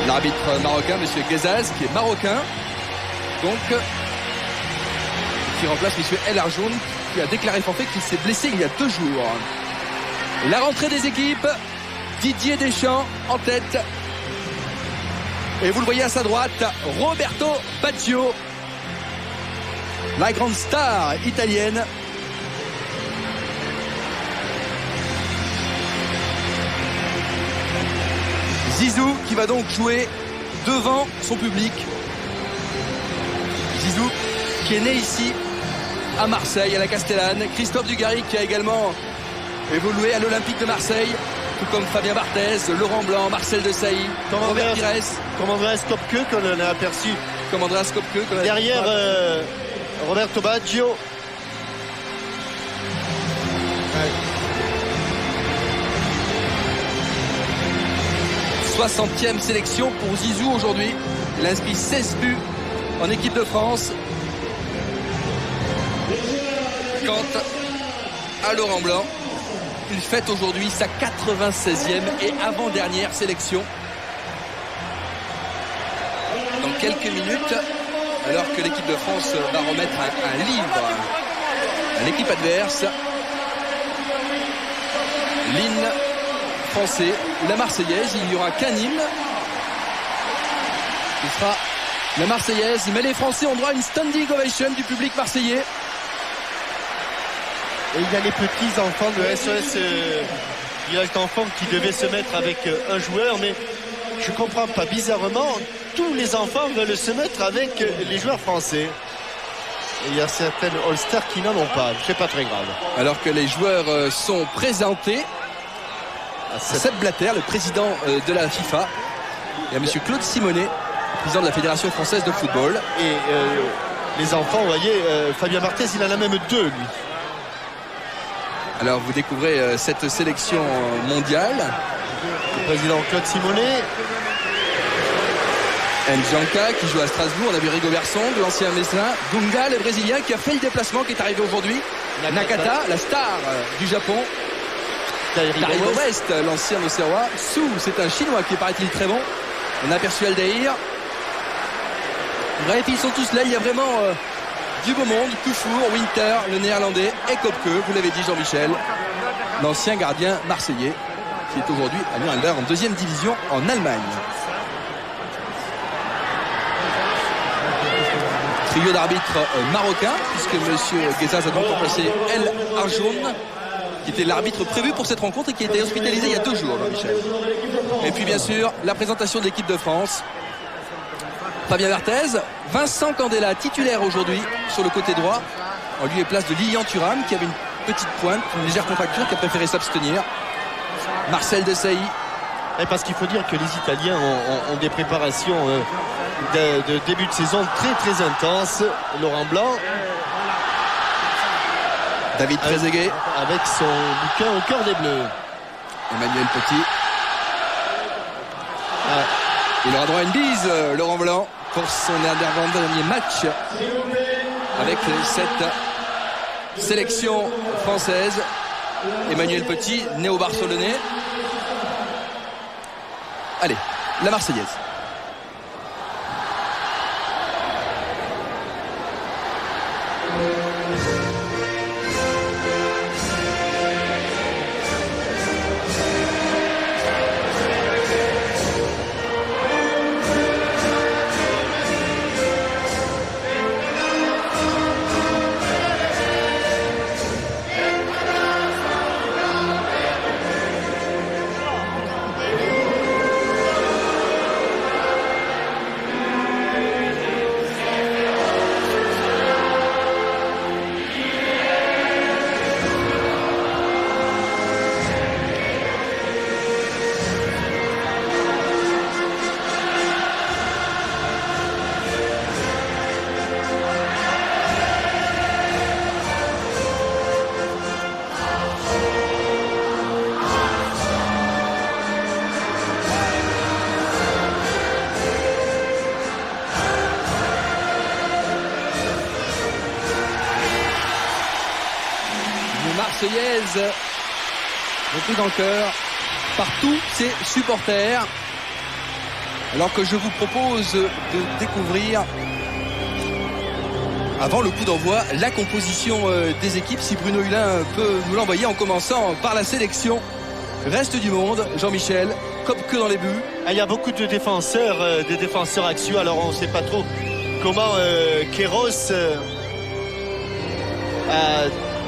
L'arbitre marocain, M. Guezaz, qui est marocain, donc, qui remplace M. El Arjoun, qui a déclaré forfait, qui s'est blessé il y a 2 jours. La rentrée des équipes, Didier Deschamps en tête. Et vous le voyez à sa droite, Roberto Baggio, la grande star italienne. Zizou qui va donc jouer devant son public. Zizou qui est né ici à Marseille, à la Castellane. Christophe Dugarry qui a également évolué à l'Olympique de Marseille, tout comme Fabien Barthez, Laurent Blanc, Marcel Desailly, Robert Pires. Comme Andreas Kopke qu'on a aperçu. Comme Andreas Kopke. Derrière Roberto Baggio. Ouais. 60e sélection pour Zizou aujourd'hui. Il a inscrit 16 buts en équipe de France. Quant à Laurent Blanc, il fête aujourd'hui sa 96e et avant-dernière sélection. Dans quelques minutes, alors que l'équipe de France va remettre un livre à l'équipe adverse, l'hymne français, la Marseillaise, il n'y aura qu'un hymne. Ce sera la Marseillaise, mais les Français ont droit à une standing ovation du public marseillais. Et il y a les petits enfants de SOS Village d'Enfants qui devaient se mettre avec un joueur, mais je comprends pas, bizarrement, tous les enfants veulent se mettre avec les joueurs français. Et il y a certaines All-Stars qui n'en ont pas, c'est pas très grave. Alors que les joueurs sont présentés à Sepp Blatter, le président de la FIFA, et à M. Claude Simonet, président de la Fédération française de football. Et les enfants, vous voyez, Fabien Barthez, il en a même 2, lui. Alors vous découvrez cette sélection mondiale. Le président Claude Simonet. Njanka qui joue à Strasbourg. On a vu Rigo Berson, de l'ancien Messin. Dunga, le Brésilien, qui a fait le déplacement, qui est arrivé aujourd'hui. Nakata, la star du Japon. Dairo West, l'ancien Auxerrois. Su, c'est un Chinois qui est, paraît-il, très bon. On a aperçu Aldaïr. Bref, ils sont tous là. Il y a vraiment du beau monde. Koufour, Winter, le néerlandais, et Kopke, vous l'avez dit, Jean-Michel, l'ancien gardien marseillais, qui est aujourd'hui à Nuremberg en 2e division en Allemagne. Trio d'arbitres marocains, puisque M. Guezaz a donc remplacé El Arjoun, qui était l'arbitre prévu pour cette rencontre et qui a été hospitalisé il y a 2 jours, Jean-Michel. Et puis bien sûr, la présentation de l'équipe de France. Fabien Barthez, Vincent Candela, titulaire aujourd'hui sur le côté droit, en lieu et place de Lilian Thuram, qui avait une petite pointe, une légère contracture, qui a préféré s'abstenir. Marcel Desailly. Et parce qu'il faut dire que les Italiens ont des préparations de début de saison très intenses. Laurent Blanc. David Trezeguet. Avec son bouquin au cœur des Bleus. Emmanuel Petit. Il aura droit à une bise, Laurent Blanc, pour son dernier match avec cette sélection française. Emmanuel Petit, néo-barcelonais. Allez, la Marseillaise. Marseillaise repris dans le cœur par tous ses supporters. Alors que je vous propose de découvrir, avant le coup d'envoi, la composition des équipes. Si Bruno Hulin peut nous l'envoyer, en commençant par la sélection. Reste du monde, Jean-Michel, comme que dans les buts. Il y a beaucoup de défenseurs axiaux, alors on ne sait pas trop comment Queiroz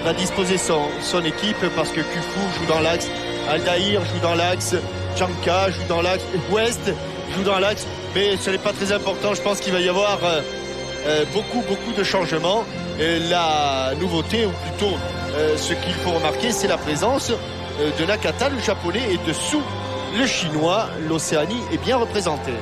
va disposer son équipe, parce que Kufou joue dans l'axe, Aldaïr joue dans l'axe, Djanka joue dans l'axe, West joue dans l'axe, mais ce n'est pas très important. Je pense qu'il va y avoir beaucoup de changements. Et la nouveauté, ou plutôt ce qu'il faut remarquer, c'est la présence de Nakata, le japonais, et de Su, le chinois. L'Océanie est bien représentée.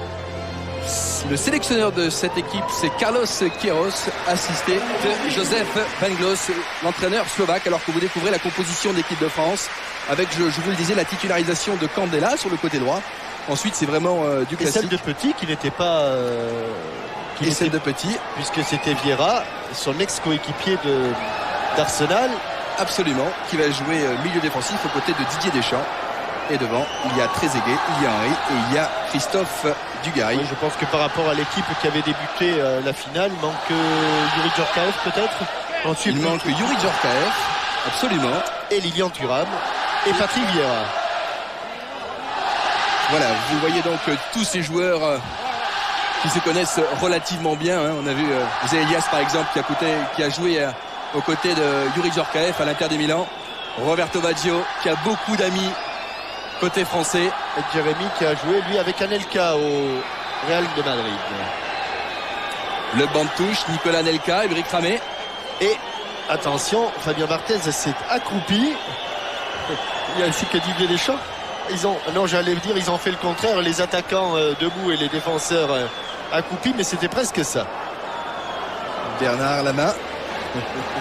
Le sélectionneur de cette équipe, c'est Carlos Queiroz, assisté de Joseph Venglos, l'entraîneur slovaque, alors que vous découvrez la composition de l'équipe de France avec, je vous le disais, la titularisation de Candela sur le côté droit. Ensuite, c'est vraiment du classique. Et celle de Petit qui n'était pas... et celle de Petit. Puisque c'était Vieira, son ex-coéquipier d'Arsenal. Absolument, qui va jouer milieu défensif aux côtés de Didier Deschamps. Et devant, il y a Trezeguet, il y a Henry et il y a Christophe Dugarry. Oui, je pense que par rapport à l'équipe qui avait débuté la finale, il manque Yuri Djorkaeff peut-être. Ensuite, il manque Yuri Djorkaeff, absolument. Et Lilian Thuram et Patrick Vieira. Voilà, vous voyez donc tous ces joueurs qui se connaissent relativement bien. Hein. On a vu Zélias par exemple qui a joué aux côtés de Yuri Djorkaeff à l'Inter de Milan. Roberto Baggio qui a beaucoup d'amis côté français. Et Jérémy qui a joué lui avec Anelka au Real de Madrid. Le banc de touche, Nicolas Anelka, Émeric Ramé. Et attention, Fabien Barthez s'est accroupi. Il y a ici que Didier Deschamps. Ils ont fait le contraire, les attaquants debout et les défenseurs accroupis, mais c'était presque ça. Bernard Lama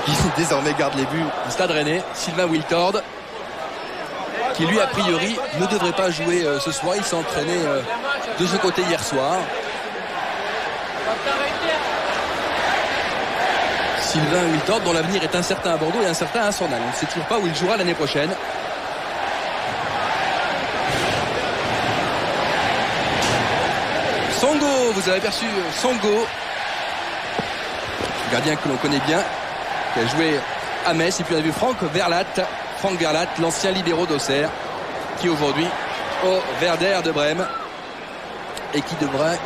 qui désormais garde les buts au Stade Rennais. Sylvain Wiltord qui lui a priori ne devrait pas jouer ce soir. Il s'est entraîné de ce côté hier soir. Sylvain Wiltord dont l'avenir est incertain à Bordeaux et incertain à Sonnal. On ne sait toujours pas où il jouera l'année prochaine. Songo, vous avez aperçu Songo, gardien que l'on connaît bien, qui a joué à Metz. Et puis on a vu Franck Verlat, l'ancien libéraux d'Auxerre, qui est aujourd'hui au Werder de Brême et qui devrait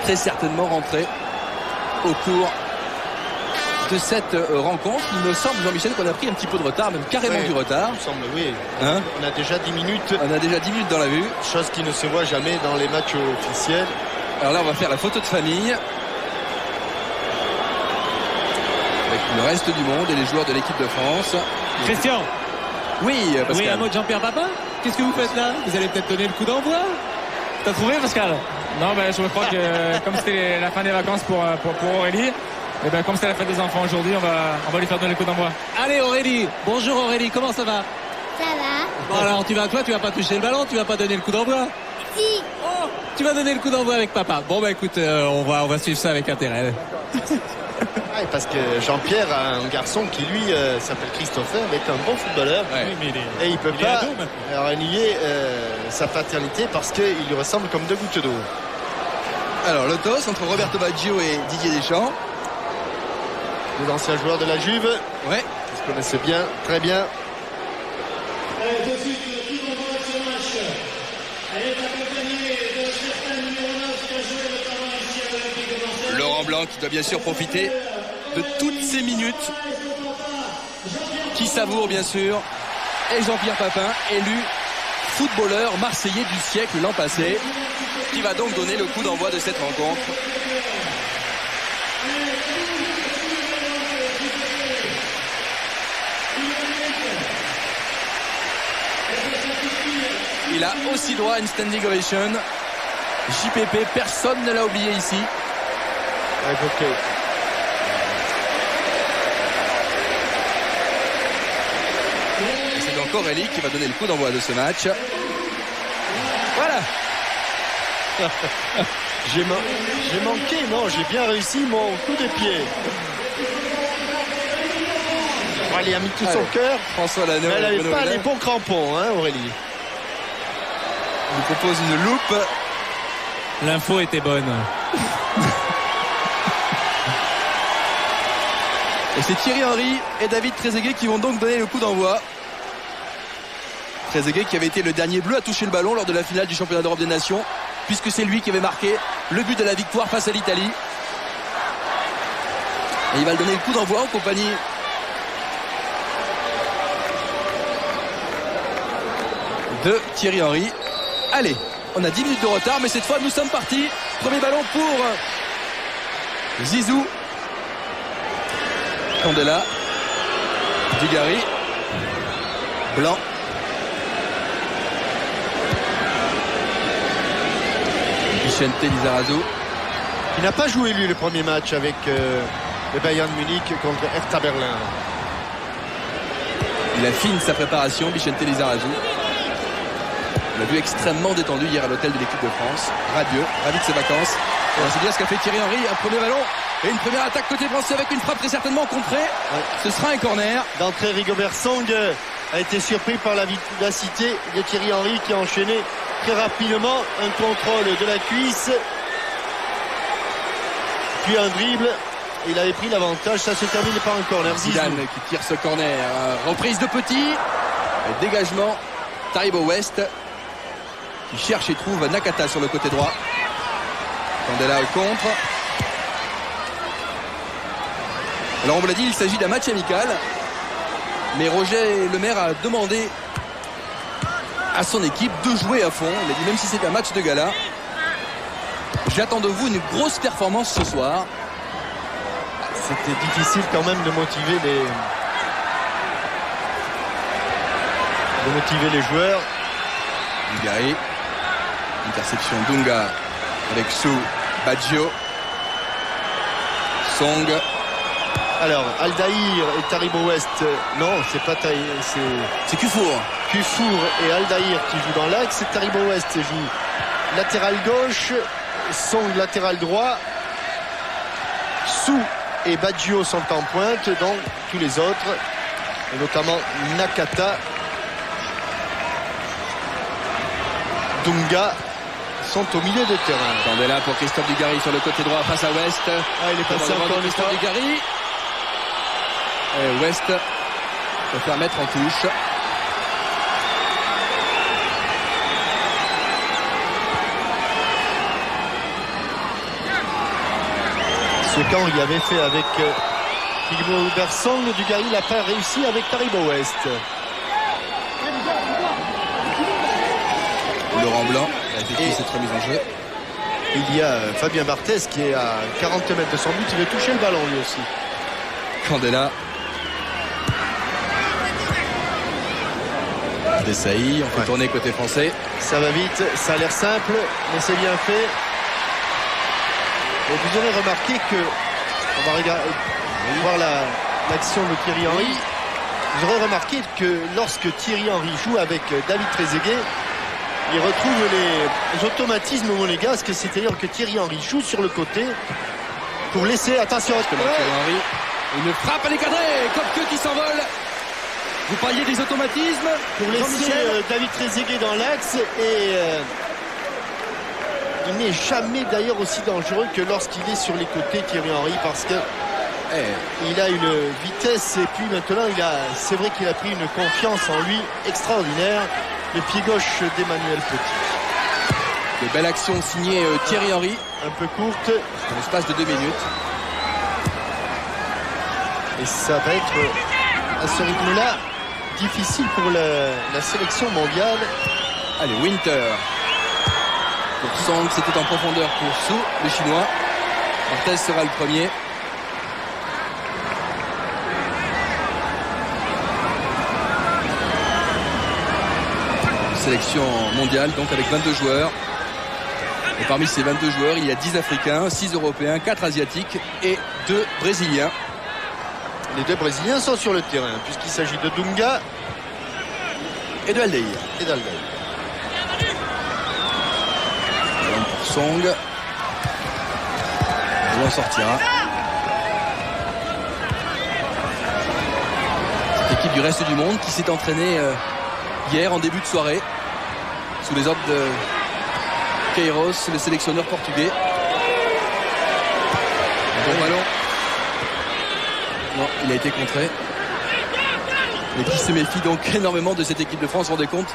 très certainement rentrer au cours de cette rencontre. Il me semble, Jean-Michel, qu'on a pris un petit peu de retard, même carrément du retard. Il me semble, oui. Hein, on a déjà 10 minutes. On a déjà 10 minutes dans la vue. Chose qui ne se voit jamais dans les matchs officiels. Alors là, on va faire la photo de famille avec le reste du monde et les joueurs de l'équipe de France. Christian. Oui, Pascal. Oui, un mot de Jean-Pierre Papin. Qu'est-ce que vous faites là? Vous allez peut-être donner le coup d'envoi? T'as trouvé, Pascal? Non, je crois que comme c'était la fin des vacances pour Aurélie, et comme c'est la fête des enfants aujourd'hui, on va lui faire donner le coup d'envoi. Allez Aurélie, bonjour Aurélie, comment ça va? Ça va? Bon alors tu vas pas toucher le ballon, tu vas pas donner le coup d'envoi? Si. Oh, tu vas donner le coup d'envoi avec papa. Bon écoute, on va suivre ça avec intérêt. Ouais, parce que Jean-Pierre a un garçon qui lui s'appelle Christopher, mais est un bon footballeur. Ouais. Oui, mais Et il peut pas ado, maintenant. renier sa paternité parce qu'il lui ressemble comme deux gouttes d'eau. Alors le toss entre Roberto Baggio et Didier Deschamps. Les anciens joueurs de la Juve, Ouais. qui se connaissent bien, très bien. Laurent Blanc qui doit bien sûr profiter de toutes ces minutes, qui savoure bien sûr. Et Jean-Pierre Papin, élu footballeur marseillais du siècle l'an passé, qui va donc donner le coup d'envoi de cette rencontre. Il a aussi droit à une standing ovation. JPP, personne ne l'a oublié ici. Évoqué. Et c'est donc Aurélie qui va donner le coup d'envoi de ce match. Voilà. J'ai manqué, non, j'ai bien réussi mon coup de pied. Elle a mis tout son cœur. François Lanoux. Mais elle n'avait pas les bons crampons, hein, Aurélie. Il nous propose une loupe. L'info était bonne. Et c'est Thierry Henry et David Trezeguet qui vont donc donner le coup d'envoi. Trezeguet qui avait été le dernier bleu à toucher le ballon lors de la finale du championnat d'Europe des Nations, puisque c'est lui qui avait marqué le but de la victoire face à l'Italie. Et il va le donner le coup d'envoi en compagnie de Thierry Henry. Allez, on a 10 minutes de retard, mais cette fois nous sommes partis. Premier ballon pour Zizou. Candela, Dugarry, Blanc, Vicente Lizarazu. Il n'a pas joué lui le premier match avec le Bayern Munich contre Hertha Berlin. Il affine sa préparation, Vicente Lizarazu. On l'a vu extrêmement détendu hier à l'hôtel de l'équipe de France. Radieux, ravi de ses vacances. C'est bien ce qu'a fait Thierry Henry, un premier ballon et une première attaque côté français avec une frappe très certainement contrée. Ce sera un corner. D'entrée, Rigobert Song a été surpris par la vivacité de Thierry Henry qui a enchaîné très rapidement un contrôle de la cuisse, puis un dribble. Il avait pris l'avantage, ça se termine par un corner. Zidane qui tire ce corner. Reprise de Petit, dégagement. Taribo West qui cherche et trouve Nakata sur le côté droit. Candela au contre. Alors on vous l'a dit, il s'agit d'un match amical, mais Roger Lemaire a demandé à son équipe de jouer à fond. Il a dit même si c'est un match de gala, j'attends de vous une grosse performance ce soir. C'était difficile quand même de motiver les joueurs. Dugarry, interception Dunga avec Sou, Baggio, Song. Alors Aldaïr et Taribo West, non c'est pas c'est Kufour. Kufour et Aldaïr qui jouent dans l'axe. Taribo West joue latéral gauche, Song latéral droit, Sou et Baggio sont en pointe, donc tous les autres, et notamment Nakata, Dunga sont au milieu de terrain. Candela pour Christophe Dugarry sur le côté droit face à West. Il est passé encore Christophe Dugarry. Et West peut faire mettre en touche. Ce camp il avait fait avec Rigobert Song, Dugarry n'a pas réussi avec Taribo West. Laurent Blanc a effectué cette remise en jeu. Il y a Fabien Barthez qui est à 40 mètres de son but, il veut toucher le ballon lui aussi. Candela. Desailly, on fait tourner côté français. Ça va vite, ça a l'air simple, mais c'est bien fait. Et vous aurez remarqué que, on va regarder, voir l'action de Thierry Henry. Vous aurez remarqué que lorsque Thierry Henry joue avec David Trezeguet, il retrouve les automatismes monégasques, c'est-à-dire que Thierry Henry joue sur le côté pour laisser, attention, Thierry Henry, une frappe à l'écadré, Kopke qui s'envole. Vous parliez des automatismes pour laisser David Trezeguet dans l'axe et il n'est jamais d'ailleurs aussi dangereux que lorsqu'il est sur les côtés, Thierry Henry, parce que il a une vitesse et puis maintenant c'est vrai qu'il a pris une confiance en lui extraordinaire. Le pied gauche d'Emmanuel Petit. De belles actions signées Thierry Henry. Un peu courte. Dans l'espace de 2 minutes. Et ça va être à ce rythme-là difficile pour la sélection mondiale. Allez, Winter. Pour Song, c'était en profondeur pour Sou, le chinois. Barthez sera le premier. Sélection mondiale, donc avec 22 joueurs. Et parmi ces 22 joueurs, il y a 10 Africains, 6 Européens, 4 Asiatiques et 2 Brésiliens. Les 2 Brésiliens sont sur le terrain, puisqu'il s'agit de Dunga et de Aldaïr. Ballon pour Song. On en sortira. Cette équipe du reste du monde qui s'est entraînée hier en début de soirée sous les ordres Queiroz, le sélectionneur portugais. Bon ballon. Non, il a été contré. Mais qui se méfie donc énormément de cette équipe de France, vous vous rendez compte?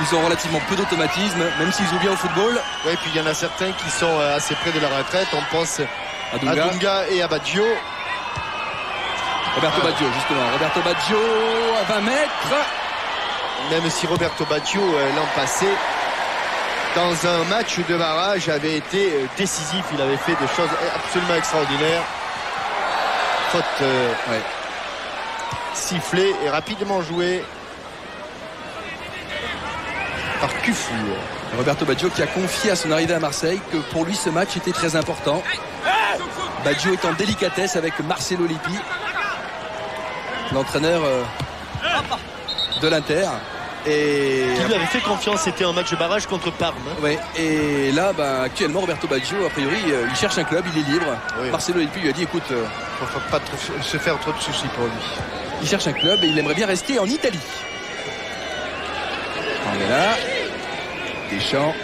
Ils ont relativement peu d'automatisme, même s'ils jouent bien au football. Oui, puis il y en a certains qui sont assez près de la retraite. On pense À à Dunga. Dunga et à Baggio. Roberto Baggio, justement. Roberto Baggio à 20 mètres. Même si Roberto Baggio, l'an passé, dans un match de barrage, avait été décisif. Il avait fait des choses absolument extraordinaires. Faute Ouais. sifflée et rapidement jouée par Kufur. Roberto Baggio qui a confié à son arrivée à Marseille que pour lui ce match était très important. Baggio est en délicatesse avec Marcelo Lippi, l'entraîneur de l'Inter. Et Qui lui avait fait confiance, c'était un match de barrage contre Parme. ouais, et là actuellement Roberto Baggio a priori il cherche un club, il est libre. Oui. Marcelo Lippi lui a dit écoute, Il ne faut pas se faire trop de soucis pour lui. il cherche un club et il aimerait bien rester en Italie. Candela, Deschamps,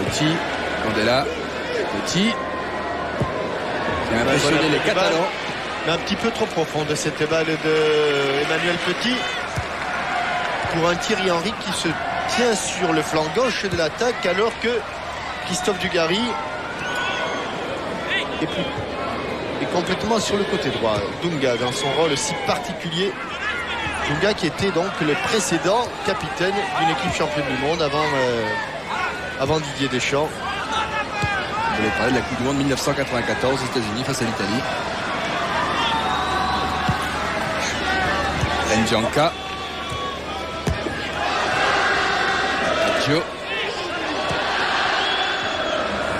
Petit, Candela, Petit, qui a impressionné voilà, les balle. Catalans. Mais un petit peu trop profonde cette balle de Emmanuel Petit pour un Thierry Henry qui se tient sur le flanc gauche de l'attaque alors que Christophe Dugarry est complètement sur le côté droit. Dunga dans son rôle si particulier. Dunga qui était donc le précédent capitaine d'une équipe championne du monde avant Didier Deschamps. On avait parlé de la Coupe du Monde 1994 aux États-Unis face à l'Italie. N'Djanka. Baggio.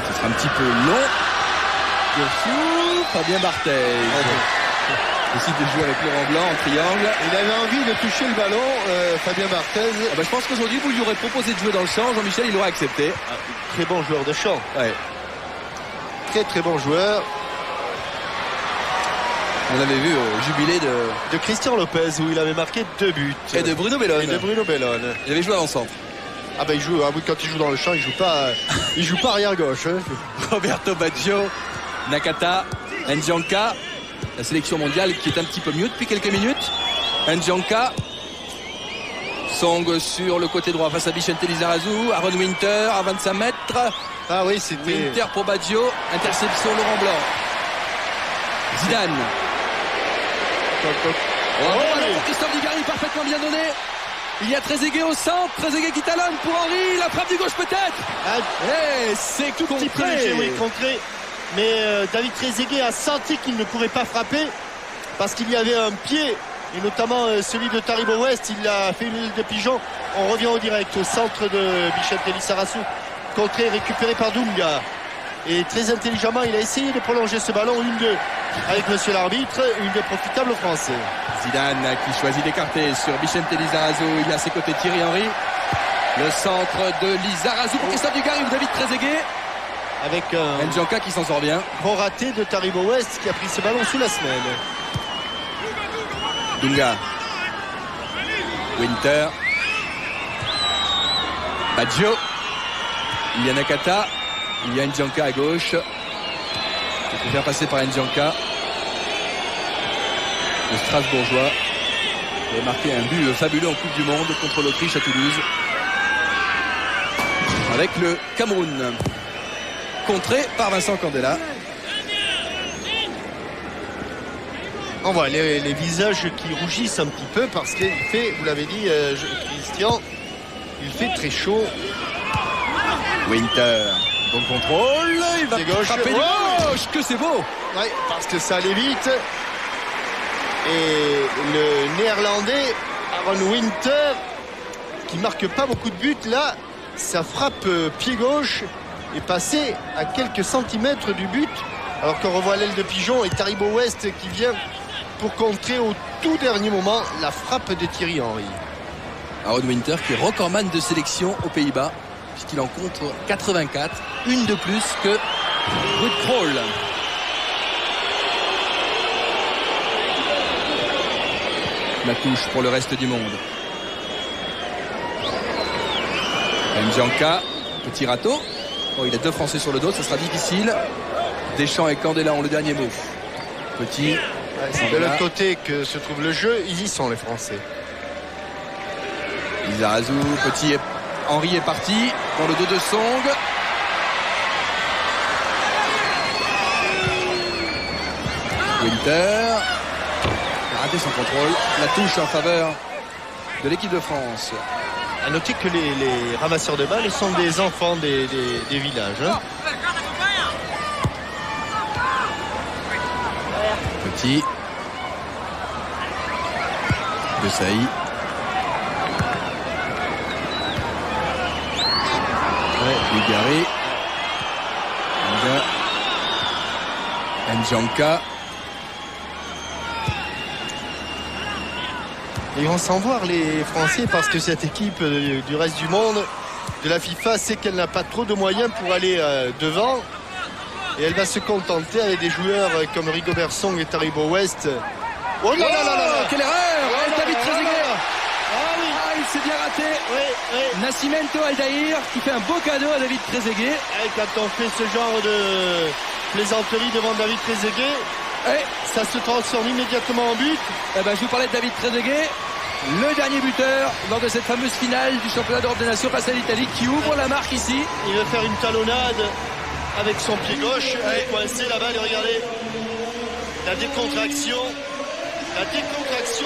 Ce sera un petit peu long. Fabien Barthez décide de jouer avec Laurent Blanc en triangle. Il avait envie de toucher le ballon, Fabien Barthez. Je pense qu'aujourd'hui vous lui aurez proposé de jouer dans le champ. Jean-Michel il aura accepté. Très bon joueur de champ. Ouais. Très très bon joueur. On l'avait vu au jubilé De Christian Lopez où il avait marqué 2 buts. et de Bruno Bellone. Et de Bruno Bellone. Il avait joué avant-centre. Ah ben il joue, oui, quand il joue dans le champ, il joue pas arrière gauche. Hein. Roberto Baggio, Nakata, N'Djanka, la sélection mondiale qui est un petit peu mieux depuis quelques minutes. N'Djanka, Song sur le côté droit face à Vicente Lizarazu, Aaron Winter à 25 mètres. Ah oui, c'était. Winter pour Baggio, interception Laurent Blanc. Zidane. Oh, allez. pour Christophe Dugarry, parfaitement bien donné. Il y a Trezeguet au centre, Trezeguet qui talonne pour Henry, la frappe du gauche peut-être. Ah, Eh, c'est tout petit peu léger, oui, contré. Mais David Trezeguet a senti qu'il ne pouvait pas frapper parce qu'il y avait un pied, et notamment celui de Taribo West. Il a fait une île de pigeon. On revient au direct au centre de Vicente Lizarazu, contré, récupéré par Dunga. Et très intelligemment, il a essayé de prolonger ce ballon 1-2 avec monsieur l'arbitre, une de profitable aux Français. Zidane qui choisit d'écarter sur Vicente Lizarazu. Il y a à ses côtés Thierry Henry. Le centre de Lizarazu pour Christophe Dugarry ou David Trezeguet. Avec un N'Djanka qui s'en sort bien. gros raté de Taribo West qui a pris ce ballon sous la semelle. Dunga. Winter. Baggio. Il y a Nakata. Il y a N'Djanka à gauche. Il faut faire passer par N'Djanka. Le Strasbourgeois. Il a marqué un but fabuleux en Coupe du Monde contre l'Autriche à Toulouse. Avec le Cameroun. Contré par Vincent Candela. On voit les visages qui rougissent un petit peu parce qu'il fait, vous l'avez dit Christian, il fait très chaud. Winter. Bon contrôle. Il va C'est gauche. frapper du Oh gauche. Que c'est beau. Oui, parce que ça allait vite. Et le néerlandais Aaron Winter qui marque pas beaucoup de buts là, sa frappe pied gauche est passée à quelques centimètres du but, alors qu'on revoit l'aile de pigeon et Taribo West qui vient pour contrer au tout dernier moment la frappe de Thierry Henry. Aaron Winter qui est recordman de sélection aux Pays-Bas puisqu'il en compte 84, une de plus que Ruud Krol. La touche pour le reste du monde. N'Djanka Petit râteau. Oh, il a 2 Français sur le dos, ça sera difficile. Deschamps et Candela ont le dernier mot. Petit. C'est de l'autre côté que se trouve le jeu. Ils y sont, les Français. Lizarazu, Petit. Henri est parti dans le dos de Song. Winter a raté son contrôle. La touche en faveur de l'équipe de France. À noter que les ramasseurs de balles sont des enfants des villages. Hein. Petit. De Saï. Dugarry. Njanka. Et on s'en voir les Français parce que cette équipe du reste du monde de la FIFA sait qu'elle n'a pas trop de moyens pour aller devant et elle va se contenter avec des joueurs comme Rigobert Song et Taribo West. Oh là là là là, quelle erreur! David Trezeguet. Ah oui, Il s'est bien raté. oui. Nascimento Aldaïr qui fait un beau cadeau à David Trezeguet. Et quand on fait ce genre de plaisanterie devant David Trezeguet, ça se transforme immédiatement en but. Je vous parlais de David Trezeguet, le dernier buteur lors de cette fameuse finale du championnat d'Europe des Nations face à l'Italie qui ouvre la marque ici. Il veut faire une talonnade avec son pied gauche. Il est coincé là-bas, regardez. La décontraction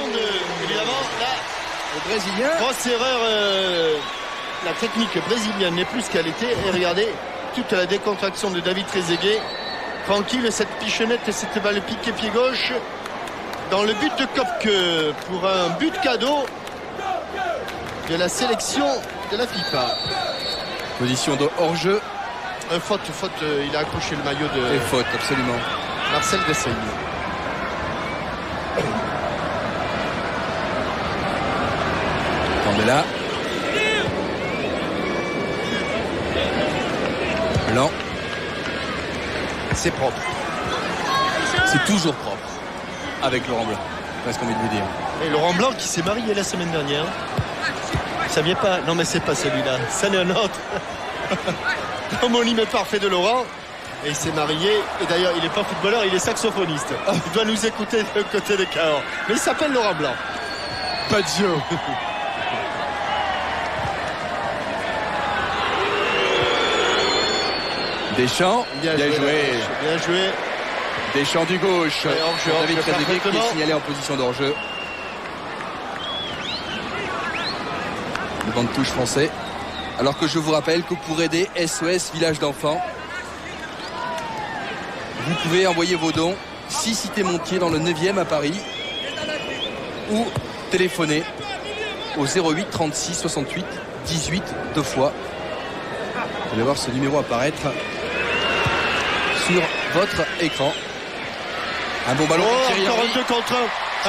de, évidemment, là, Le Brésilien. grosse erreur. La technique brésilienne n'est plus ce qu'elle était. Et regardez, toute la décontraction de David Trezeguet. Tranquille, cette pichonnette et cette balle piquée pied gauche dans le but de Kopke pour un but cadeau de la sélection de la FIFA. Position de hors-jeu. Faute, il a accroché le maillot de Et faute, absolument. Marcel Desailly. Candela. Blanc. C'est propre. C'est toujours propre. Avec Laurent Blanc. C'est ce qu'on vient de vous dire. Et Laurent Blanc qui s'est marié la semaine dernière. Ça vient pas. Non mais c'est pas celui-là. Ça n'est un autre. L'homonyme parfait de Laurent. Et il s'est marié. Et d'ailleurs il n'est pas footballeur, il est saxophoniste. Il doit nous écouter de côté de Cahors. Mais il s'appelle Laurent Blanc. Baggio. Deschamps, bien joué. Deschamps du gauche. David Trezeguet qui est signalé en position d'hors-jeu. Le banc de touche français. Alors que je vous rappelle que pour aider SOS Village d'Enfants, vous pouvez envoyer vos dons 6 Cité Montier dans le 9e à Paris ou téléphoner au 08 36 68 18 2 fois. Vous allez voir ce numéro apparaître sur votre écran. Un bon ballon pour Thierry encore Henry. un 2 contre 1.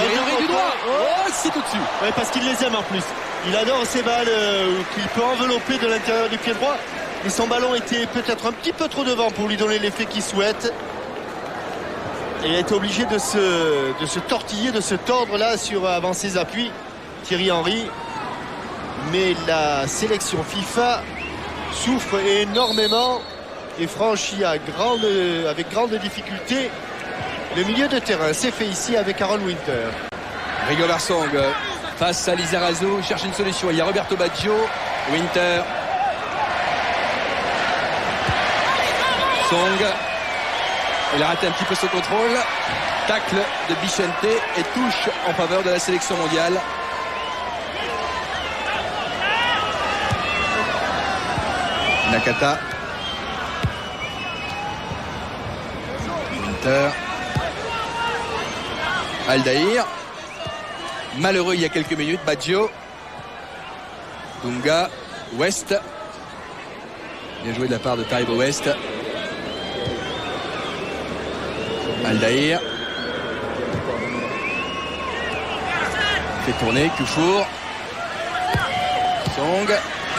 Thierry Henry du doigt. Oh, c'est au-dessus. Ouais, parce qu'il les aime en plus. Il adore ces balles qu'il peut envelopper de l'intérieur du pied droit. Et son ballon était peut-être un petit peu trop devant pour lui donner l'effet qu'il souhaite. Et il a été obligé de se tortiller, de se tordre là avant ses appuis. Thierry Henry. Mais la sélection FIFA souffre énormément et franchit avec grande difficulté le milieu de terrain. C'est fait ici avec Aaron Winter. Rigobert Song face à Lizarazu, cherche une solution. Il y a Roberto Baggio, Winter. Song. Il a raté un petit peu ce contrôle. Tacle de Bichente et touche en faveur de la sélection mondiale. Nakata. Winter. Aldaïr. Malheureux il y a quelques minutes. Baggio. Dunga. West. Bien joué de la part de Taribo West. Aldaïr. Fait tourner. Koufour. Song.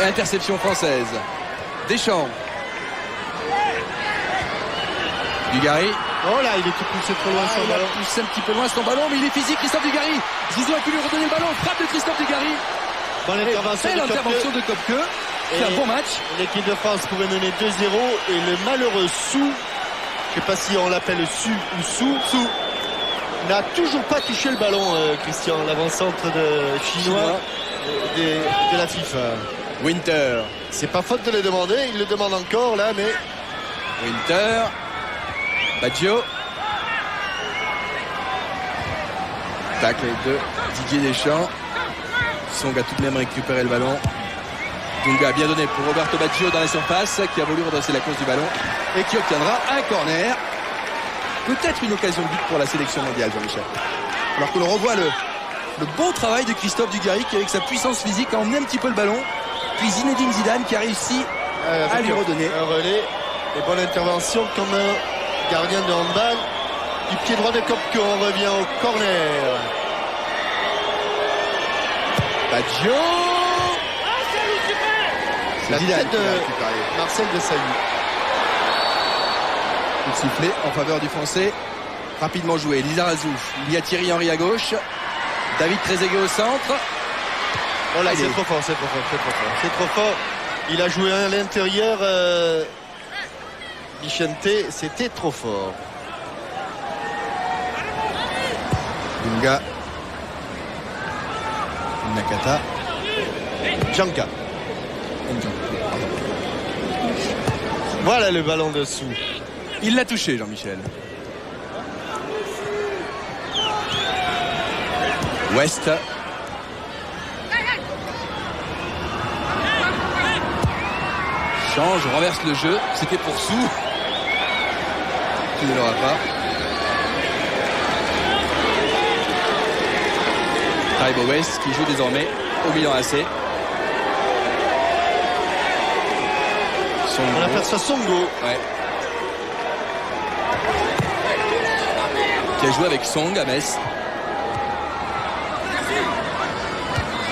Et interception française. Deschamps. Dugarry. Oh là, il est poussé trop loin son ballon. Il pousse un petit peu loin son ballon, mais il est physique, Christophe Dugarry. Zizou a pu lui redonner le ballon. Frappe de Christophe Dugarry. Dans l'intervention de Kopke. C'est un bon match. L'équipe de France pourrait mener 2-0 et le malheureux Su, je ne sais pas si on l'appelle Su ou Su, n'a toujours pas touché le ballon, Christian, l'avant-centre de chinois de la FIFA. Winter. C'est pas faute de le demander, il le demande encore là, mais Winter. Baggio. Tacle de Didier Deschamps. Song a tout de même récupéré le ballon. Dunga bien donné pour Roberto Baggio dans la surface, qui a voulu redresser la course du ballon et qui obtiendra un corner. Peut-être une occasion de but pour la sélection mondiale, Jean-Michel. Alors que l'on revoit le bon travail de Christophe Dugarry qui, avec sa puissance physique, a emmené un petit peu le ballon. Puis Zinedine Zidane qui a réussi à lui redonner un relais. Et bonne intervention comme un gardien de handball. Du pied droit de Kopko, on revient au corner. Baggio. La Zidane tête qui de l'a récupéré. Marcel Desailly. Coup de sifflet en faveur du Français. Rapidement joué. Lizarazu. Il y a Thierry Henry à gauche. David Trezeguet au centre. Oh là, Allez. c'est trop fort, c'est trop fort, c'est trop fort. C'est trop fort. Il a joué à l'intérieur. Vicente, c'était trop fort. Dunga. Nakata. Janka. Voilà le ballon dessous. Il l'a touché, Jean-Michel. West. Change, renverse le jeu. C'était pour Sou. Qui ne l'aura pas. Taibo West qui joue désormais au Milan AC. On aperçoit Songo. Ouais. Qui a joué avec Song à Metz.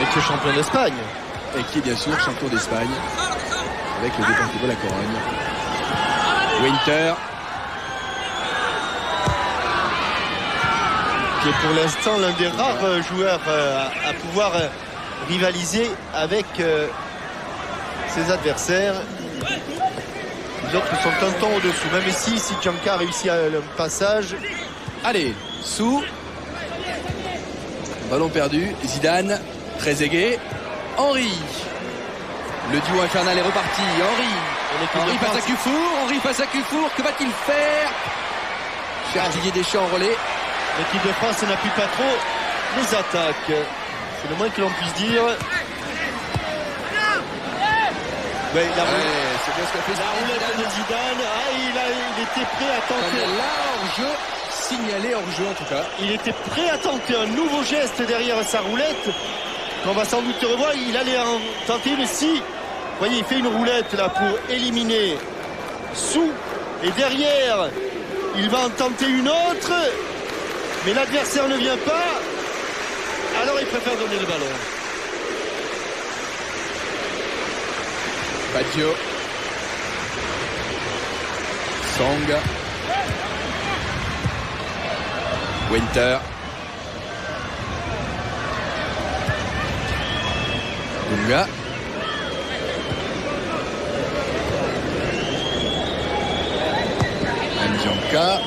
Et qui est champion d'Espagne. Et qui est bien sûr champion d'Espagne. Avec le Deportivo La Corogne. Winter. Qui est pour l'instant l'un des rares joueurs à pouvoir rivaliser avec ses adversaires. Les autres sont un temps au-dessous. Même si Janka a réussi le passage. Allez, Sou. Ballon perdu. Zidane. Trezeguet. Henry. Le duo infernal est reparti. Henry face à Cufour. Henry face à Cufour. Que va-t-il faire? Cher Didier Deschamps en relais. L'équipe de France n'appuie pas trop les attaques. C'est le moins que l'on puisse dire. Ouais, C'est bien ce qu'a fait la roulette de Zidane. Il était prêt à tenter. Là, hors-jeu. Signalé hors-jeu en tout cas. Il était prêt à tenter un nouveau geste derrière sa roulette. On va sans doute revoir. Il allait en tenter une. Si, vous voyez, il fait une roulette là pour éliminer Sou. Et derrière, il va en tenter une autre. Mais l'adversaire ne vient pas. Alors il préfère donner le ballon. Baggio. Song. Winter. Dunga. Ndjanka.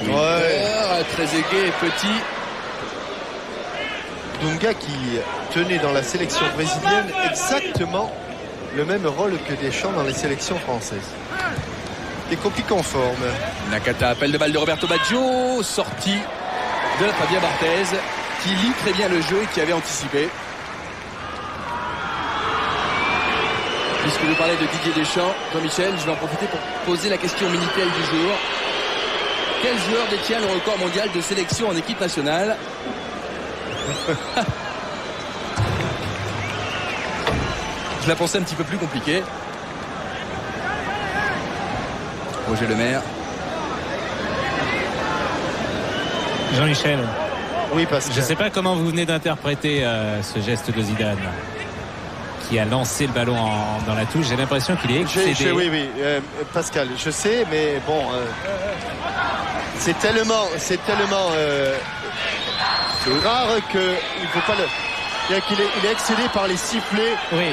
Winter. Trezeguet est petit. Dunga qui tenait dans la sélection brésilienne exactement le même rôle que Deschamps dans les sélections françaises. Des copies conformes. Nakata, appel de balle de Roberto Baggio, sortie de Fabien Barthez, qui lit très bien le jeu et qui avait anticipé. Puisque vous parlez de Didier Deschamps, Jean-Michel, je vais en profiter pour poser la question Minitel du jour. Quel joueur détient le record mondial de sélection en équipe nationale? Je la pensais un petit peu plus compliquée. Roger Lemaire. Jean-Michel, Oui, parce que je ne sais pas comment vous venez d'interpréter ce geste de Zidane qui a lancé le ballon dans la touche. J'ai l'impression qu'il est excédé. oui, Pascal, je sais, mais bon, c'est tellement rare que il faut pas le. il est excédé par les sifflets Oui,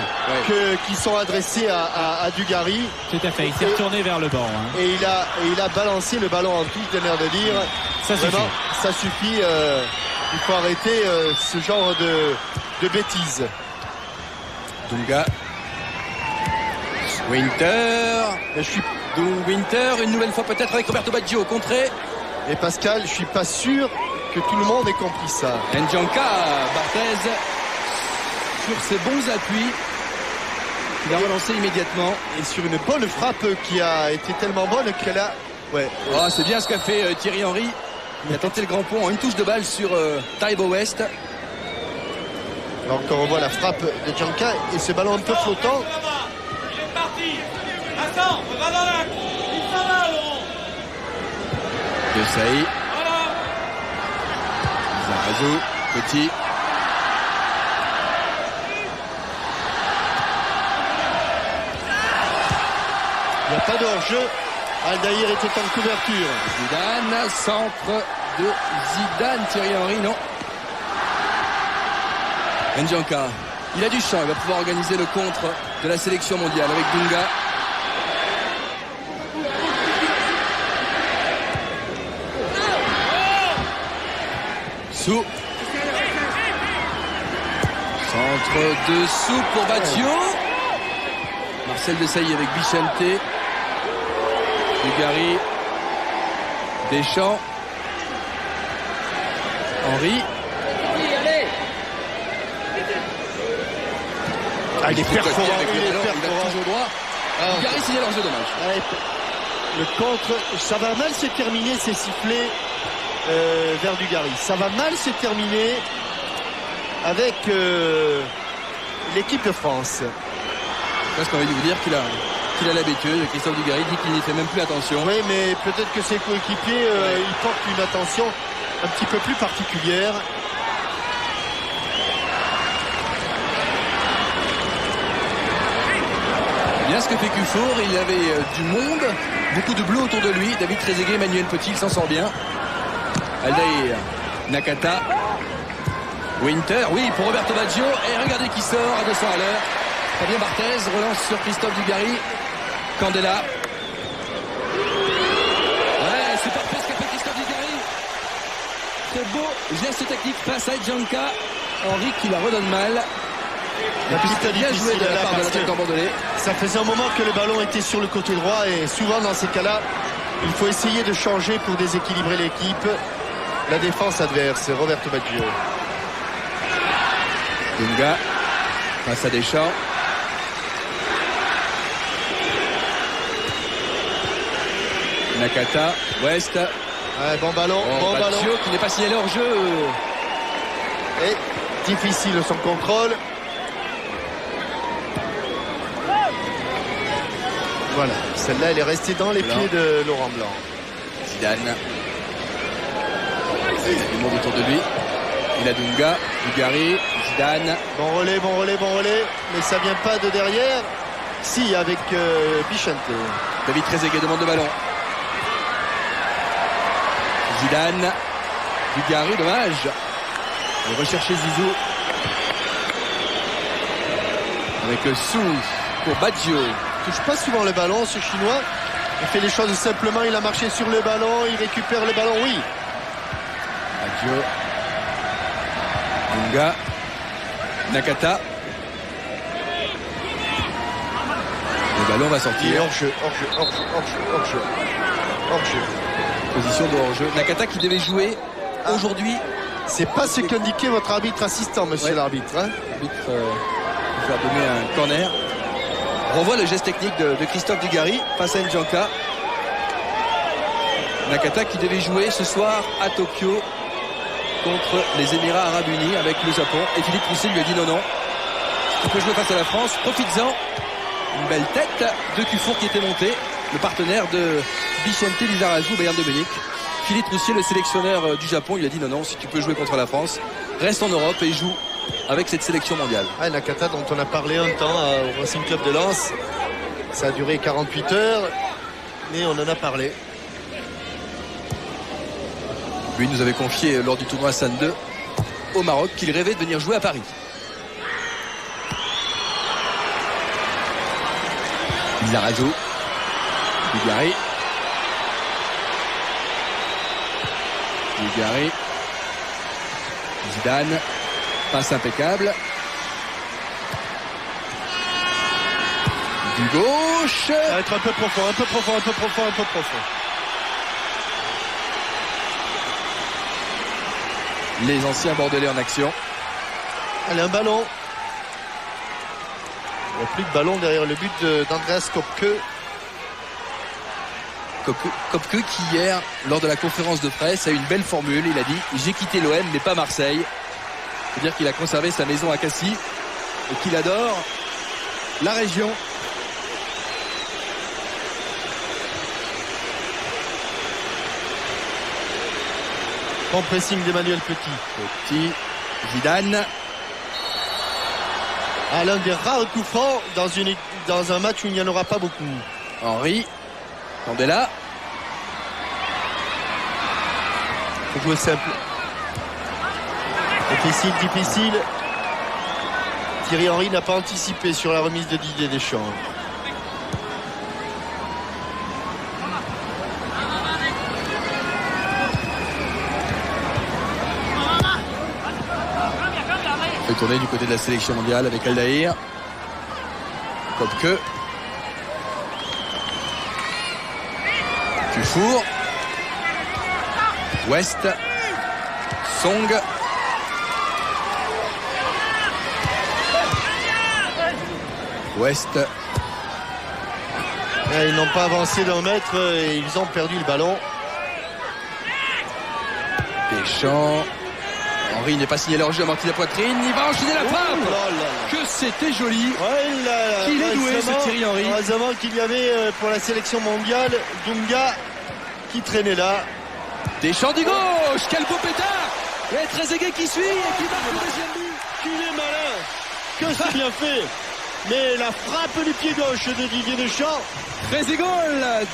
qui sont adressés à Dugarry. tout à fait. Il s'est retourné vers le banc. Hein. Et il a balancé le ballon en touche, j'ai l'air de dire. Ça suffit. Vraiment, ça suffit. Il faut arrêter ce genre de bêtises. Dunga. Winter. Mais je suis Donc Winter, une nouvelle fois peut-être avec Roberto Baggio, contré. Et Pascal, je suis pas sûr que tout le monde ait compris ça. Ndjanka, Barthez, sur ses bons appuis. Il a relancé immédiatement. Et sur une bonne frappe qui a été tellement bonne qu'elle a... Ouais. Oh, c'est bien ce qu'a fait Thierry Henry. Il a tenté le grand pont en une touche de balle sur Taibo West. Alors qu'on revoit la frappe de Ndjanka et ce ballon un peu flottant. Il est parti. Attends, va dans l'axe. Il s'en va, Laurent. De Saï. Voilà. Zarazou, Petit. Il n'y a pas de hors-jeu. Aldaïr était en couverture. Zidane, centre de Zidane, Thierry Henry, non. Ndjanka, il a du champ, il va pouvoir organiser le contre de la sélection mondiale avec Dunga. Sou. Centre de Sou pour Baggio. Marcel Desailly avec Bichente. Dugarry. Deschamps. Henry. Ah, il est perforant. Il est toujours droit. Dugarry signale hors-jeu, dommage. Ouais, le contre, ça va mal se terminer ces sifflets vers Dugarry. Ça va mal se terminer avec l'équipe de France. Parce qu'on va vous dire qu'il a l'habitude. Christophe Dugarry dit qu'il n'y fait même plus attention. Oui, mais peut-être que ses coéquipiers, ils portent une attention un petit peu plus particulière. Bien ce que fait Cufour, il avait du monde, beaucoup de bleu autour de lui. David Trezeguet, Emmanuel Petit, il s'en sort bien. Aldaïr, Nakata, Winter, oui, pour Roberto Baggio. Et regardez qui sort à 200 à l'heure. Fabien Barthez relance sur Christophe Dugarry. Candela. Ouais, c'est parfait ce qu'a fait Christophe Dugarry. Très beau geste technique face à Ndjanka. Henry qui la redonne mal. La piste Bien joué de la part de l'attaquant bordelais. Ça faisait un moment que le ballon était sur le côté droit et souvent dans ces cas-là, il faut essayer de changer pour déséquilibrer l'équipe. La défense adverse, Roberto Baggio. Dunga face à Deschamps. Nakata, West. Ouais, bon ballon, bon Baggio ballon. qui n'est pas signalé hors jeu. Et difficile son contrôle. Voilà, celle-là elle est restée dans les Blanc. pieds de Laurent Blanc. Zidane. Il y a du monde autour de lui. Il a Dunga, Dugarry, Zidane. Bon relais, bon relais, bon relais. Mais ça vient pas de derrière. Si, avec Bichente. David Trezeguet demande le ballon. Zidane. Dugarry, dommage. Il rechercher Zizou. Avec Sou pour Baggio. Il touche pas souvent le ballon, ce Chinois. Il fait les choses simplement, il a marché sur le ballon, il récupère le ballon, oui. Baggio. Dunga. Nakata. Le ballon va Il est sortir. hors-jeu, hors-jeu, hors-jeu, hors-jeu, hors-jeu. Hors-jeu. Position de hors-jeu. Nakata qui devait jouer aujourd'hui. C'est pas ce qu'indiquait votre arbitre assistant, monsieur Ouais. l'arbitre. Hein. L'arbitre va donner un corner. Revoit le geste technique de Christophe Dugarry face à Ndjanka. Nakata qui devait jouer ce soir à Tokyo contre les Émirats Arabes Unis avec le Japon. Et Philippe Roussel lui a dit non. Tu peux jouer face à la France, profites-en. Une belle tête de Cufour qui était monté, le partenaire de Bichente Lizarazu, Bayern de Munich. Philippe Roussier, le sélectionneur du Japon, il a dit non, si tu peux jouer contre la France, reste en Europe et joue avec cette sélection mondiale. Ah, Nakata dont on a parlé un temps au Racing Club de Lens. Ça a duré 48 heures, mais on en a parlé. Lui nous avait confié lors du tournoi San 2 au Maroc qu'il rêvait de venir jouer à Paris. Lizarazu. Bulgarie. Bulgarie. Zidane. Passe impeccable. Du gauche. Ça va être un peu profond, un peu profond, un peu profond, un peu profond. Les anciens bordelais en action. Allez, un ballon. Il n'y a plus de ballon derrière le but d'Andreas Köpke. Köpke qui hier, lors de la conférence de presse, a eu une belle formule. Il a dit « J'ai quitté l'OM mais pas Marseille ». C'est-à-dire qu'il a conservé sa maison à Cassis et qu'il adore la région. Bon pressing d'Emmanuel Petit. Petit, Zidane. L'un des rares coups francs dans un match où il n'y en aura pas beaucoup. Henry. Candela. Faut jouer simple. Difficile. Thierry Henry n'a pas anticipé sur la remise de Didier Deschamps. Fait tourner du côté de la sélection mondiale avec Aldaïr. Köpke. Dufour. West. Song. West. Ils n'ont pas avancé d'un mètre et ils ont perdu le ballon. Deschamps. Henry n'est pas signé leur jeu, amorti la poitrine. Il va enchaîner la frappe. Oh là là. Que c'était joli. Ouais, Qu'il est doué ce Thierry Henry. Heureusement qu'il y avait pour la sélection mondiale Dunga qui traînait là. Deschamps du gauche. Quel beau pétard. Et Trezeguet qui suit et qui marque le deuxième but. Qu'il est malin. Que c'est bien fait. Mais la frappe du pied gauche de Didier Deschamps. Trezeguet,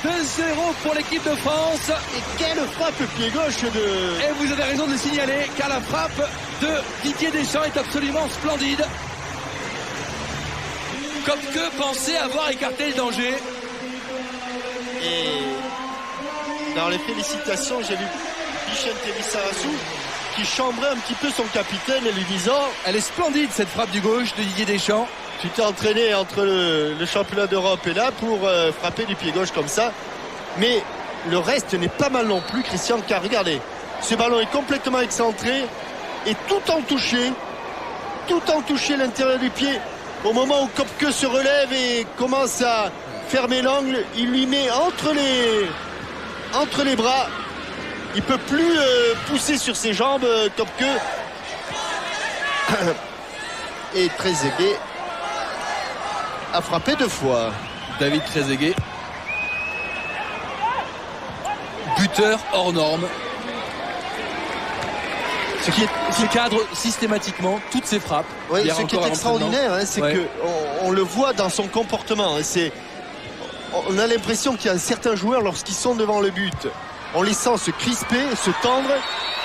2-0 pour l'équipe de France. Et quelle frappe pied gauche de... Et vous avez raison de le signaler, car la frappe de Didier Deschamps est absolument splendide. Köpke pensait avoir écarté le danger. Et dans les félicitations, j'ai vu Vicente Lizarazu qui chambrait un petit peu son capitaine et lui disant... Elle est splendide cette frappe du gauche de Didier Deschamps. Tu t'es entraîné entre le championnat d'Europe et là pour frapper du pied gauche comme ça. Mais le reste n'est pas mal non plus, Christian, car regardez, ce ballon est complètement excentré et tout en touché l'intérieur du pied. Au moment où Köpke se relève et commence à fermer l'angle, il lui met entre les bras. Il peut plus pousser sur ses jambes, Köpke. Et Trezeguet a frappé 2 fois. David Trezeguet, buteur hors norme. Qui cadre systématiquement toutes ses frappes. Oui, ce qui est extraordinaire, c'est qu'on le voit dans son comportement. On a l'impression qu'il y a certains joueurs, lorsqu'ils sont devant le but, on les sent se crisper, se tendre.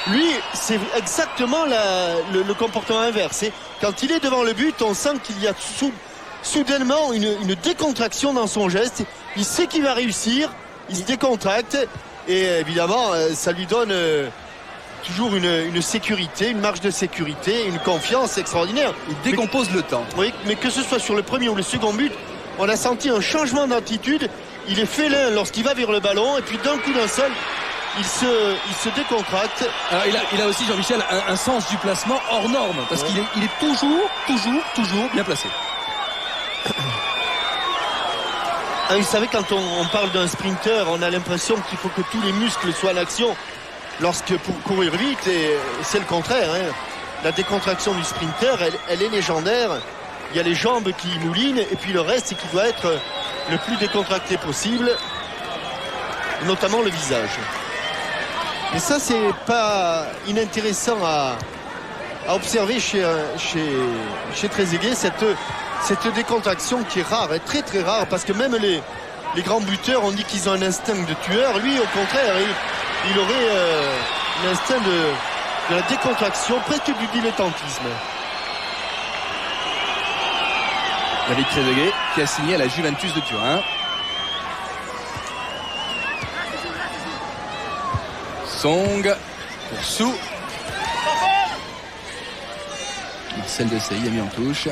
Lui, c'est exactement le comportement inverse. Quand il est devant le but, on sent qu'il y a soudainement une décontraction dans son geste. Il sait qu'il va réussir, il se décontracte et évidemment ça lui donne toujours une sécurité, une marge de sécurité, une confiance extraordinaire. Il décompose le temps. Oui, mais que ce soit sur le premier ou le second but, on a senti un changement d'attitude. Il est félin lorsqu'il va vers le ballon et puis d'un coup d'un seul il se décontracte. Alors il a aussi, Jean-Michel, un sens du placement hors norme parce qu'il est toujours bien placé. Vous savez, quand on parle d'un sprinter, on a l'impression qu'il faut que tous les muscles soient en action pour courir vite, et c'est le contraire. La décontraction du sprinter, elle est légendaire. Il y a les jambes qui moulinent et puis le reste qui doit être le plus décontracté possible, notamment le visage. Et ça, c'est pas inintéressant à observer chez Trezeguet, cette décontraction qui est rare, est très très rare, parce que même les grands buteurs, on dit qu'ils ont un instinct de tueur. Lui, au contraire, il aurait l'instinct de la décontraction, presque du dilettantisme. David Trezeguet qui a signé à la Juventus de Turin. Song pour Sou. Marcel Desailly a mis en touche.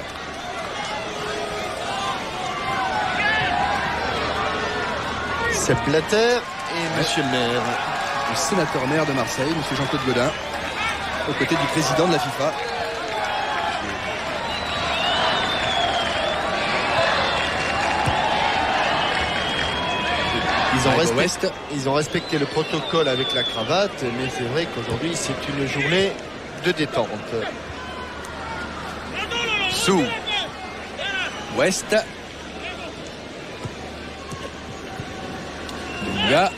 C'est Blatter et Monsieur le maire. Le sénateur maire de Marseille, Monsieur Jean-Claude Gaudin, aux côtés du président de la FIFA. Ils ont respecté le protocole avec la cravate, mais c'est vrai qu'aujourd'hui c'est une journée de détente. Sous West. Dunga.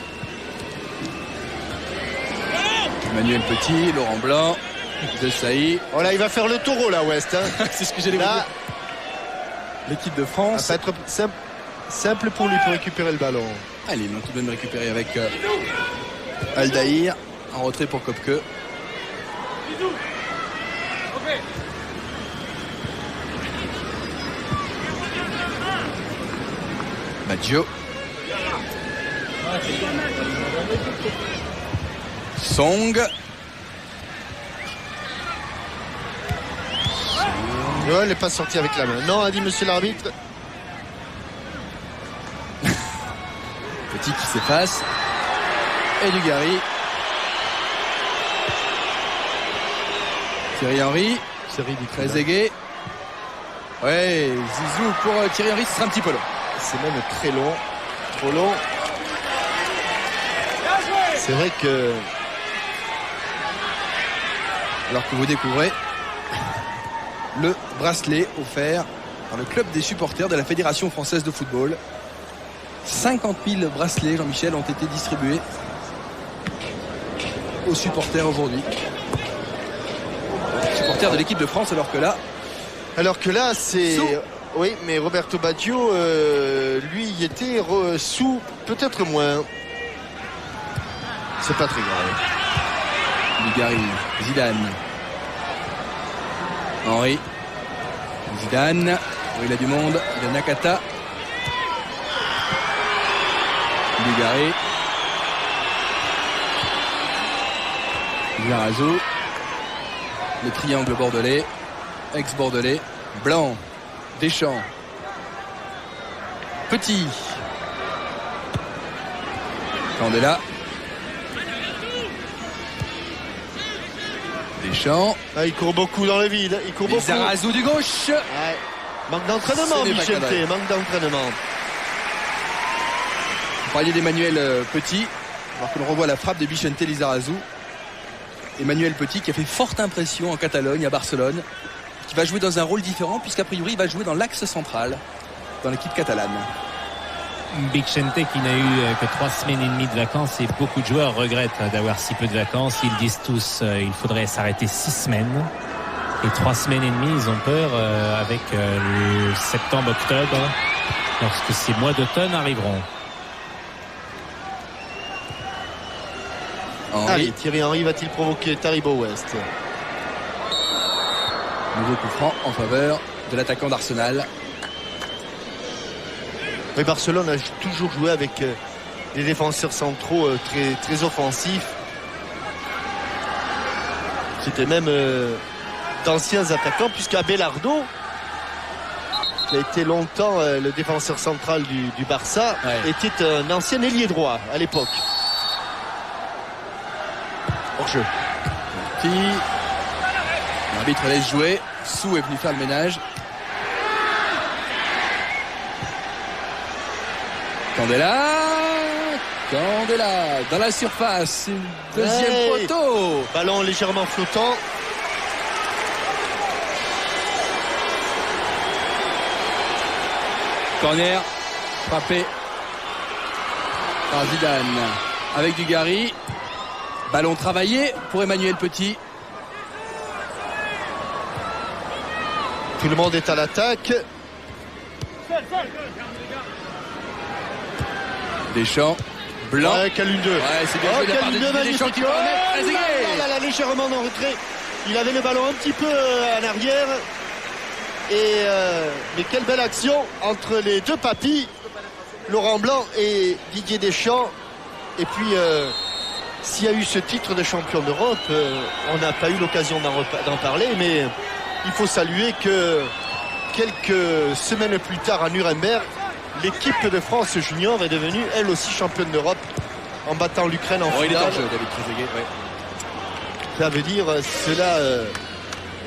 Emmanuel Petit, Laurent Blanc, Desailly. Oh là, il va faire le taureau là, West. Hein. C'est ce que j'allais vous dire. L'équipe de France. Ça va être simple pour lui pour récupérer le ballon. Allez, ils l'ont tout de même récupéré avec Aldaïr. En retrait pour Kopke. Maggio. Song. Ouais, elle n'est pas sortie avec la main. Non, a dit monsieur l'arbitre. Petit qui s'efface. Et Dugarry. Thierry Henry. Trezeguet. Ouais, Zizou pour Thierry Henry, ce sera un petit peu long. C'est même très long. Trop long. C'est vrai que... Alors que vous découvrez le bracelet offert par le club des supporters de la Fédération française de football. 50 000 bracelets, Jean-Michel, ont été distribués aux supporters aujourd'hui. Supporters de l'équipe de France, alors que là c'est... Oui, mais Roberto Baggio, lui, y était sous, peut-être moins. C'est pas très grave. Dugarry, Zidane. Henry. Zidane. Oui, il a du monde. Il a Nakata. Dugarry. Lizarazu. Le triangle bordelais. Ex-bordelais. Blanc. Deschamps. Petit. Candela. Deschamps. Ah, il court beaucoup dans le vide. Il court beaucoup. Lizarazu du gauche. Ouais. Manque d'entraînement, Michel. Manque d'entraînement. Vous parliez d'Emmanuel Petit. Alors que l'on revoit la frappe de Vicente Lizarazu. Emmanuel Petit qui a fait forte impression en Catalogne, à Barcelone. Qui va jouer dans un rôle différent puisqu'a priori il va jouer dans l'axe central dans l'équipe catalane. Vicente qui n'a eu que 3 semaines et demie de vacances et beaucoup de joueurs regrettent d'avoir si peu de vacances. Ils disent tous il faudrait s'arrêter 6 semaines et 3 semaines et demie ils ont peur avec le septembre-octobre lorsque ces mois d'automne arriveront. Allez, Thierry Henry va-t-il provoquer Taribo West? Nouveau coup franc en faveur de l'attaquant d'Arsenal. Mais Barcelone a toujours joué avec des défenseurs centraux très, très offensifs. C'était même d'anciens attaquants, puisqu'Abelardo, qui a été longtemps le défenseur central du Barça, était un ancien ailier droit à l'époque. Hors-jeu. L'arbitre laisse jouer. Sou est venu faire le ménage. Candela dans la surface. Deuxième poteau. Ballon légèrement flottant. Corner frappé par Zidane avec Dugarry. Ballon travaillé pour Emmanuel Petit. Tout le monde est à l'attaque. Deschamps, Blanc. Ouais, Calune 2. Ouais, c'est bien joué de la part de Deschamps qui va remettre. Légèrement en retrait. Il avait le ballon un petit peu en arrière. Mais quelle belle action entre les deux papis, Laurent Blanc et Didier Deschamps. Et puis s'il y a eu ce titre de champion d'Europe, on n'a pas eu l'occasion d'en parler, mais il faut saluer que quelques semaines plus tard à Nuremberg, l'équipe de France junior est devenue elle aussi championne d'Europe en battant l'Ukraine en finale. Il est en jeu, David Trezeguet. Ouais. Ça veut dire, cela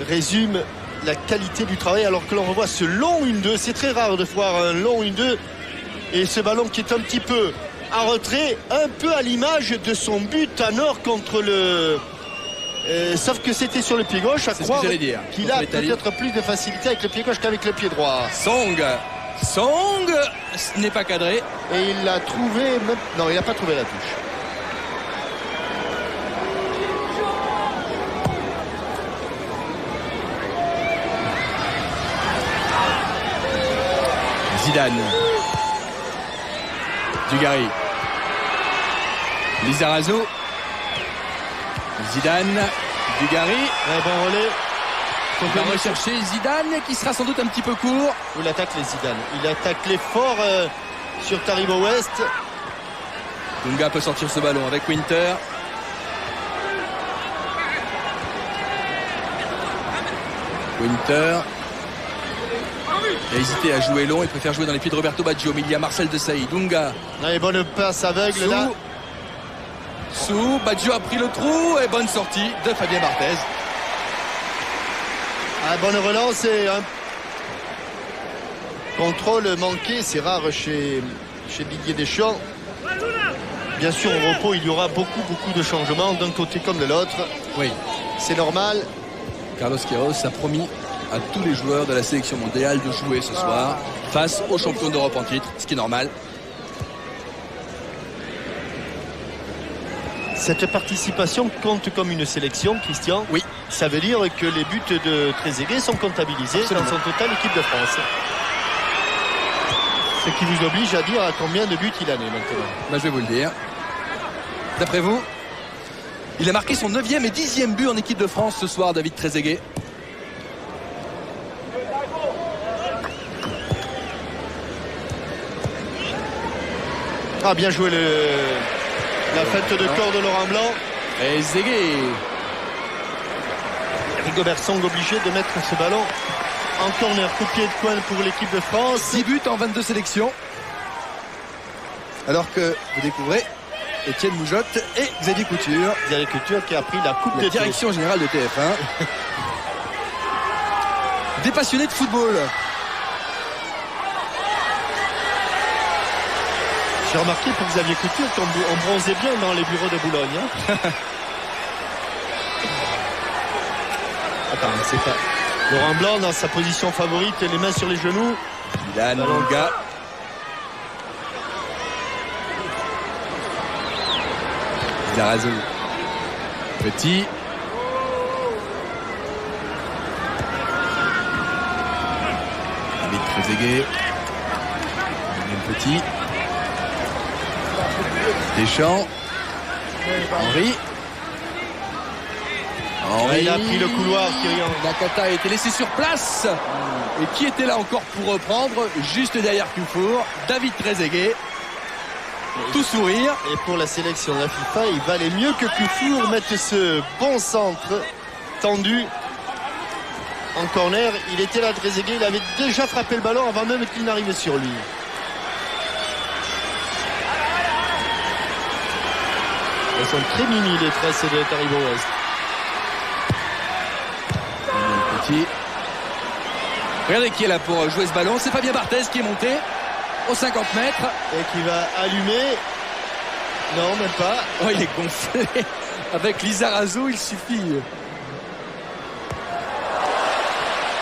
résume la qualité du travail, alors que l'on revoit ce long 1-2. C'est très rare de voir un long 1-2. Et ce ballon qui est un petit peu en retrait, un peu à l'image de son but à Nord contre le... sauf que c'était sur le pied gauche, à croire qu'il a peut-être plus de facilité avec le pied gauche qu'avec le pied droit. Song, ce n'est pas cadré. Et il l'a trouvé... Non, il n'a pas trouvé la touche. Zidane, Dugarry, Lizarazu, Zidane, Dugarry. Bon relais. On va rechercher Zidane qui sera sans doute un petit peu court. Il attaque les Zidane. Il attaque les forts sur Taribo West. Dunga peut sortir ce ballon avec Winter. Winter. Il a hésité à jouer long, il préfère jouer dans les pieds de Roberto Baggio, mais il y a Marcel Desailly. Dunga. Allez, bonne passe aveugle là. Sous, Baggio a pris le trou et bonne sortie de Fabien Barthez. Bonne relance et un contrôle manqué, c'est rare chez Didier Deschamps. Bien sûr, au repos, il y aura beaucoup de changements d'un côté comme de l'autre. Oui. C'est normal. Carlos Queiroz a promis à tous les joueurs de la sélection mondiale de jouer ce soir face aux champions d'Europe en titre, ce qui est normal. Cette participation compte comme une sélection, Christian. Oui. Ça veut dire que les buts de Trezeguet sont comptabilisés dans son total équipe de France. Ce qui vous oblige à dire à combien de buts il en est maintenant. Je vais vous le dire. D'après vous, il a marqué son 9e et 10e but en équipe de France ce soir, David Trezeguet. Bien joué la fête de corps de Laurent Blanc. Trezeguet. Rigobert Song obligé de mettre ce ballon en corner, coup de pied de coin pour l'équipe de France. 6 buts en 22 sélections. Alors que vous découvrez Étienne Moujotte et Xavier Couture. Xavier Couture qui a pris la coupe de direction générale de TF1. Des passionnés de football. J'ai remarqué pour Xavier Couture qu'on bronzait bien dans les bureaux de Boulogne. Attends, c'est pas... Laurent Blanc dans sa position favorite, les mains sur les genoux. Zidane, Dunga. Lizarazu. Petit. David Trezeguet. Petit. Deschamps. Henry. Il a pris le couloir. Nakata a été laissé sur place. Et qui était là encore pour reprendre? Juste derrière Kuffour, David Trezeguet. Tout sourire. Et pour la sélection de la FIFA, il valait mieux que Kuffour mette ce bon centre tendu en corner. Il était là, Trezeguet. Il avait déjà frappé le ballon avant même qu'il n'arrive sur lui. Ils sont très mimi les tresses de Taribo West. Petit. Regardez qui est là pour jouer ce ballon. C'est Fabien Barthez qui est monté aux 50 mètres. Et qui va allumer. Non, même pas. Oh, il est gonflé. Avec Lizarazu, il suffit.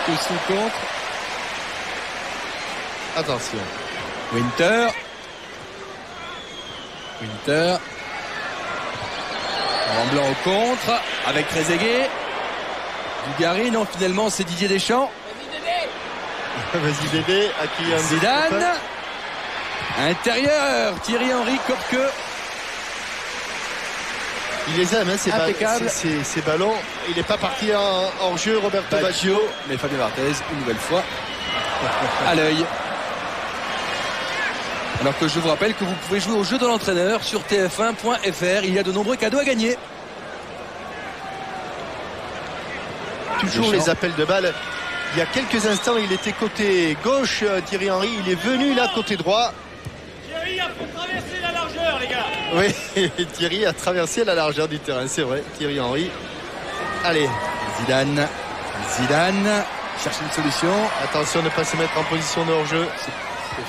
Que sous contre. Attention. Winter. En blanc au contre. Avec Trezeguet. Dugarry, non, finalement, c'est Didier Deschamps. Vas-y bébé, à qui un Zidane. Intérieur, Thierry Henry, Kopke. Il les aime, hein, Impeccable. ces ballons. Il n'est pas parti en jeu, Roberto Baggio. Mais Fabien Barthez, une nouvelle fois, à l'œil. Alors que je vous rappelle que vous pouvez jouer au jeu de l'entraîneur sur tf1.fr. Il y a de nombreux cadeaux à gagner. Toujours les appels de balles. Il y a quelques instants, il était côté gauche, Thierry Henry. Il est venu là, côté droit. Thierry, il faut traverser la largeur, les gars. Oui, Thierry a traversé la largeur du terrain, c'est vrai, Thierry Henry. Allez, Zidane cherche une solution. attention de ne pas se mettre en position de hors-jeu.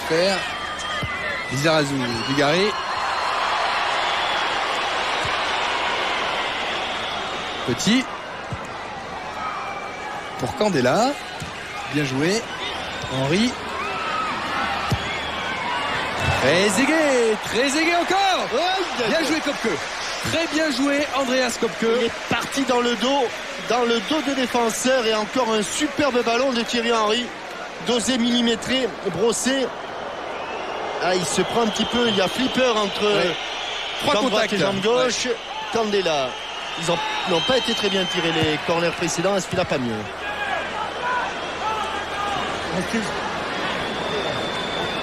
C'est faire. Lizarazu, Dugarry. Petit. Pour Candela. Bien joué. Henry. Très aigué encore. Bien joué Kopke. Très bien joué Andreas Kopke. Il est parti dans le dos des défenseurs et encore un superbe ballon de Thierry Henry. Dosé, millimétré, brossé. Ah, il se prend un petit peu, il y a flipper entre Trois jambe droite contacts. et jambe gauche. Candela. Ils n'ont pas été très bien tirés les corners précédents. Est-ce qu'il n'a pas mieux?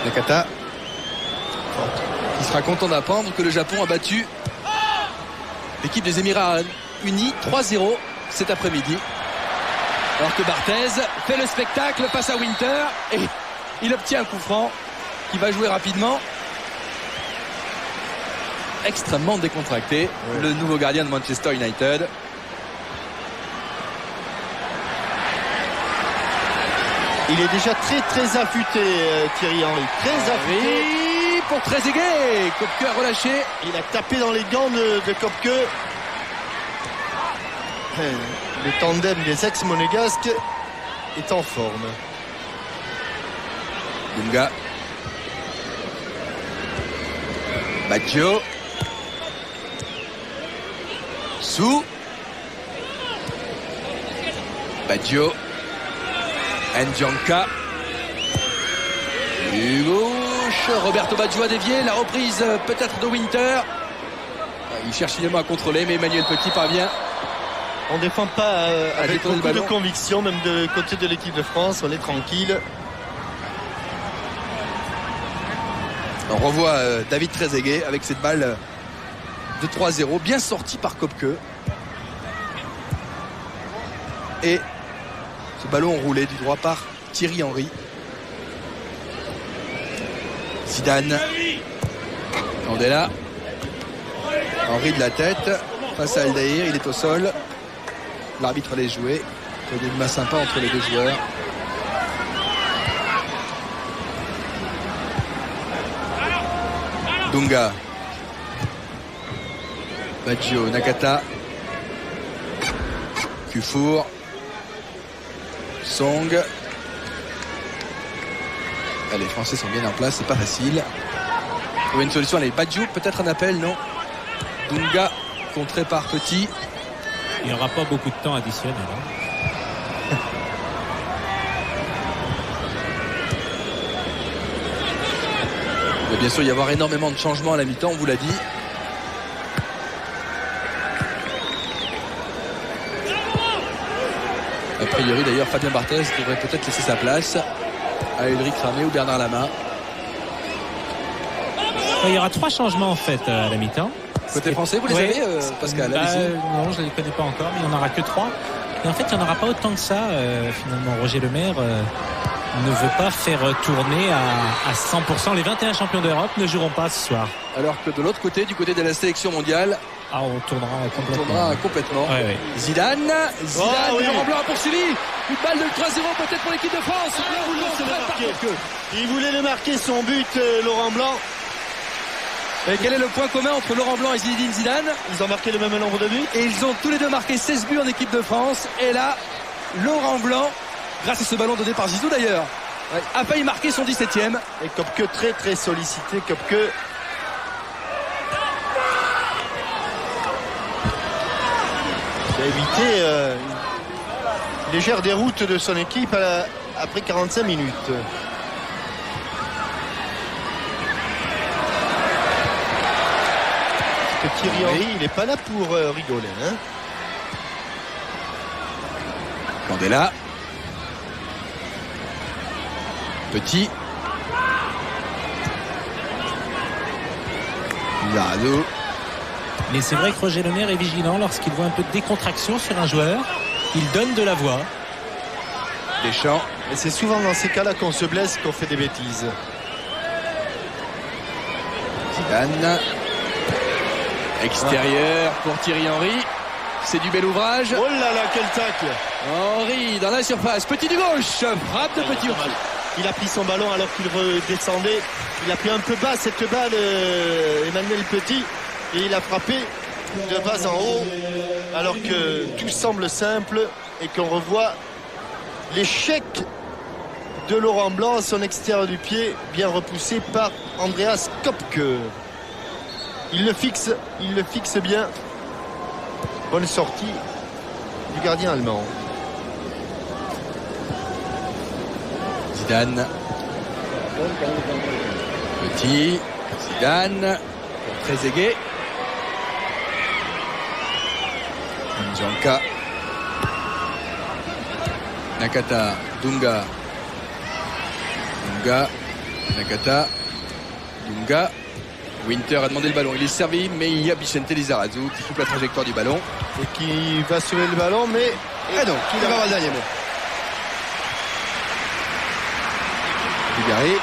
Nakata qui sera content d'apprendre que le Japon a battu l'équipe des Émirats Unis 3-0 cet après-midi. Alors que Barthez fait le spectacle face à Winter et il obtient un coup franc qui va jouer rapidement. Extrêmement décontracté, le nouveau gardien de Manchester United. Il est déjà très affûté, Thierry Henry. Très affûté. Oui, pour Trezeguet. Kopke a relâché. Il a tapé dans les gants de Kopke. Le tandem des ex-monégasques est en forme. Dunga. Baggio. Sou. Baggio. Ndjanka. Du gauche. Roberto Baggio a dévié. La reprise peut-être de Winter. Il cherche finalement à contrôler, mais Emmanuel Petit parvient. On ne défend pas avec détourner le beaucoup de ballon. conviction, même de côté de l'équipe de France. On est tranquille. On revoit David Trezeguet avec cette balle de 3-0, bien sortie par Kopke. Et ce ballon roulé du droit par Thierry Henry. Zidane. Candela. Henry de la tête. Face à Aldaïr, il est au sol. L'arbitre allait jouer. Il y a des mains sympas entre les deux joueurs. Dunga. Baggio, Nakata. Kufour. Song. Les Français sont bien en place, c'est pas facile. Trouver une solution, allez, Baggio, peut-être un appel, non? Dunga, contré par Petit. Il n'y aura pas beaucoup de temps additionnel. Hein. Il va bien sûr y avoir énormément de changements à la mi-temps, on vous l'a dit. A priori d'ailleurs Fabien Barthez devrait peut-être laisser sa place à Ulrich Ramé ou Bernard Lama. Il y aura 3 changements en fait à la mi-temps. Côté français, vous les Ouais. avez, Pascal? Allez-y. Non, je ne les connais pas encore, mais il n'y en aura que 3. Et en fait, il n'y en aura pas autant que ça. Finalement, Roger Lemaire ne veut pas faire tourner à 100%. Les 21 champions d'Europe ne joueront pas ce soir. Alors que de l'autre côté, du côté de la sélection mondiale, Ah, on tournera on complètement. tournera complètement. Ouais, ouais. Zidane, oui. Laurent Blanc a poursuivi. Une balle de 3-0 peut-être pour l'équipe de France. Le bouton se le frappe par marquer. Kopke. Il voulait le marquer, son but, Laurent Blanc. Et quel est le point commun entre Laurent Blanc et Zinedine Zidane? Ils ont marqué le même nombre de buts. Et ils ont tous les deux marqué 16 buts en équipe de France. Et là, Laurent Blanc, grâce à ce ballon donné par Zizou d'ailleurs, a failli marquer son 17e. Et Kopke très sollicité. Kopke. Qui a évité une légère déroute de son équipe après 45 minutes. Thierry Henry, il n'est pas là pour rigoler. Hein. Candela. Petit. Lizarazu. Mais c'est vrai que Roger Lemaire est vigilant lorsqu'il voit un peu de décontraction sur un joueur. Il donne de la voix. Deschamps. Et c'est souvent dans ces cas-là qu'on se blesse, qu'on fait des bêtises. Zidane. Extérieur pour Thierry Henry. C'est du bel ouvrage. Oh là là, quel tacle! Henry dans la surface. Petit du gauche. Frappe de Petit. Il a pris son ballon alors qu'il redescendait. Il a pris un peu bas cette balle, Emmanuel Petit. Et il a frappé de bas en haut. Alors que tout semble simple et qu'on revoit l'échec de Laurent Blanc à son extérieur du pied, bien repoussé par Andreas Kopke. Il le fixe bien. Bonne sortie du gardien allemand. Zidane. Petit. Zidane. Trezeguet. Njanka. Nakata. Dunga. Nakata. Dunga. Winter a demandé le ballon. Il est servi, mais il y a Vicente Lizarazu qui coupe la trajectoire du ballon. Et qui va sauver le ballon, mais... Ah non, il va avoir le dernier mot. Dugarry.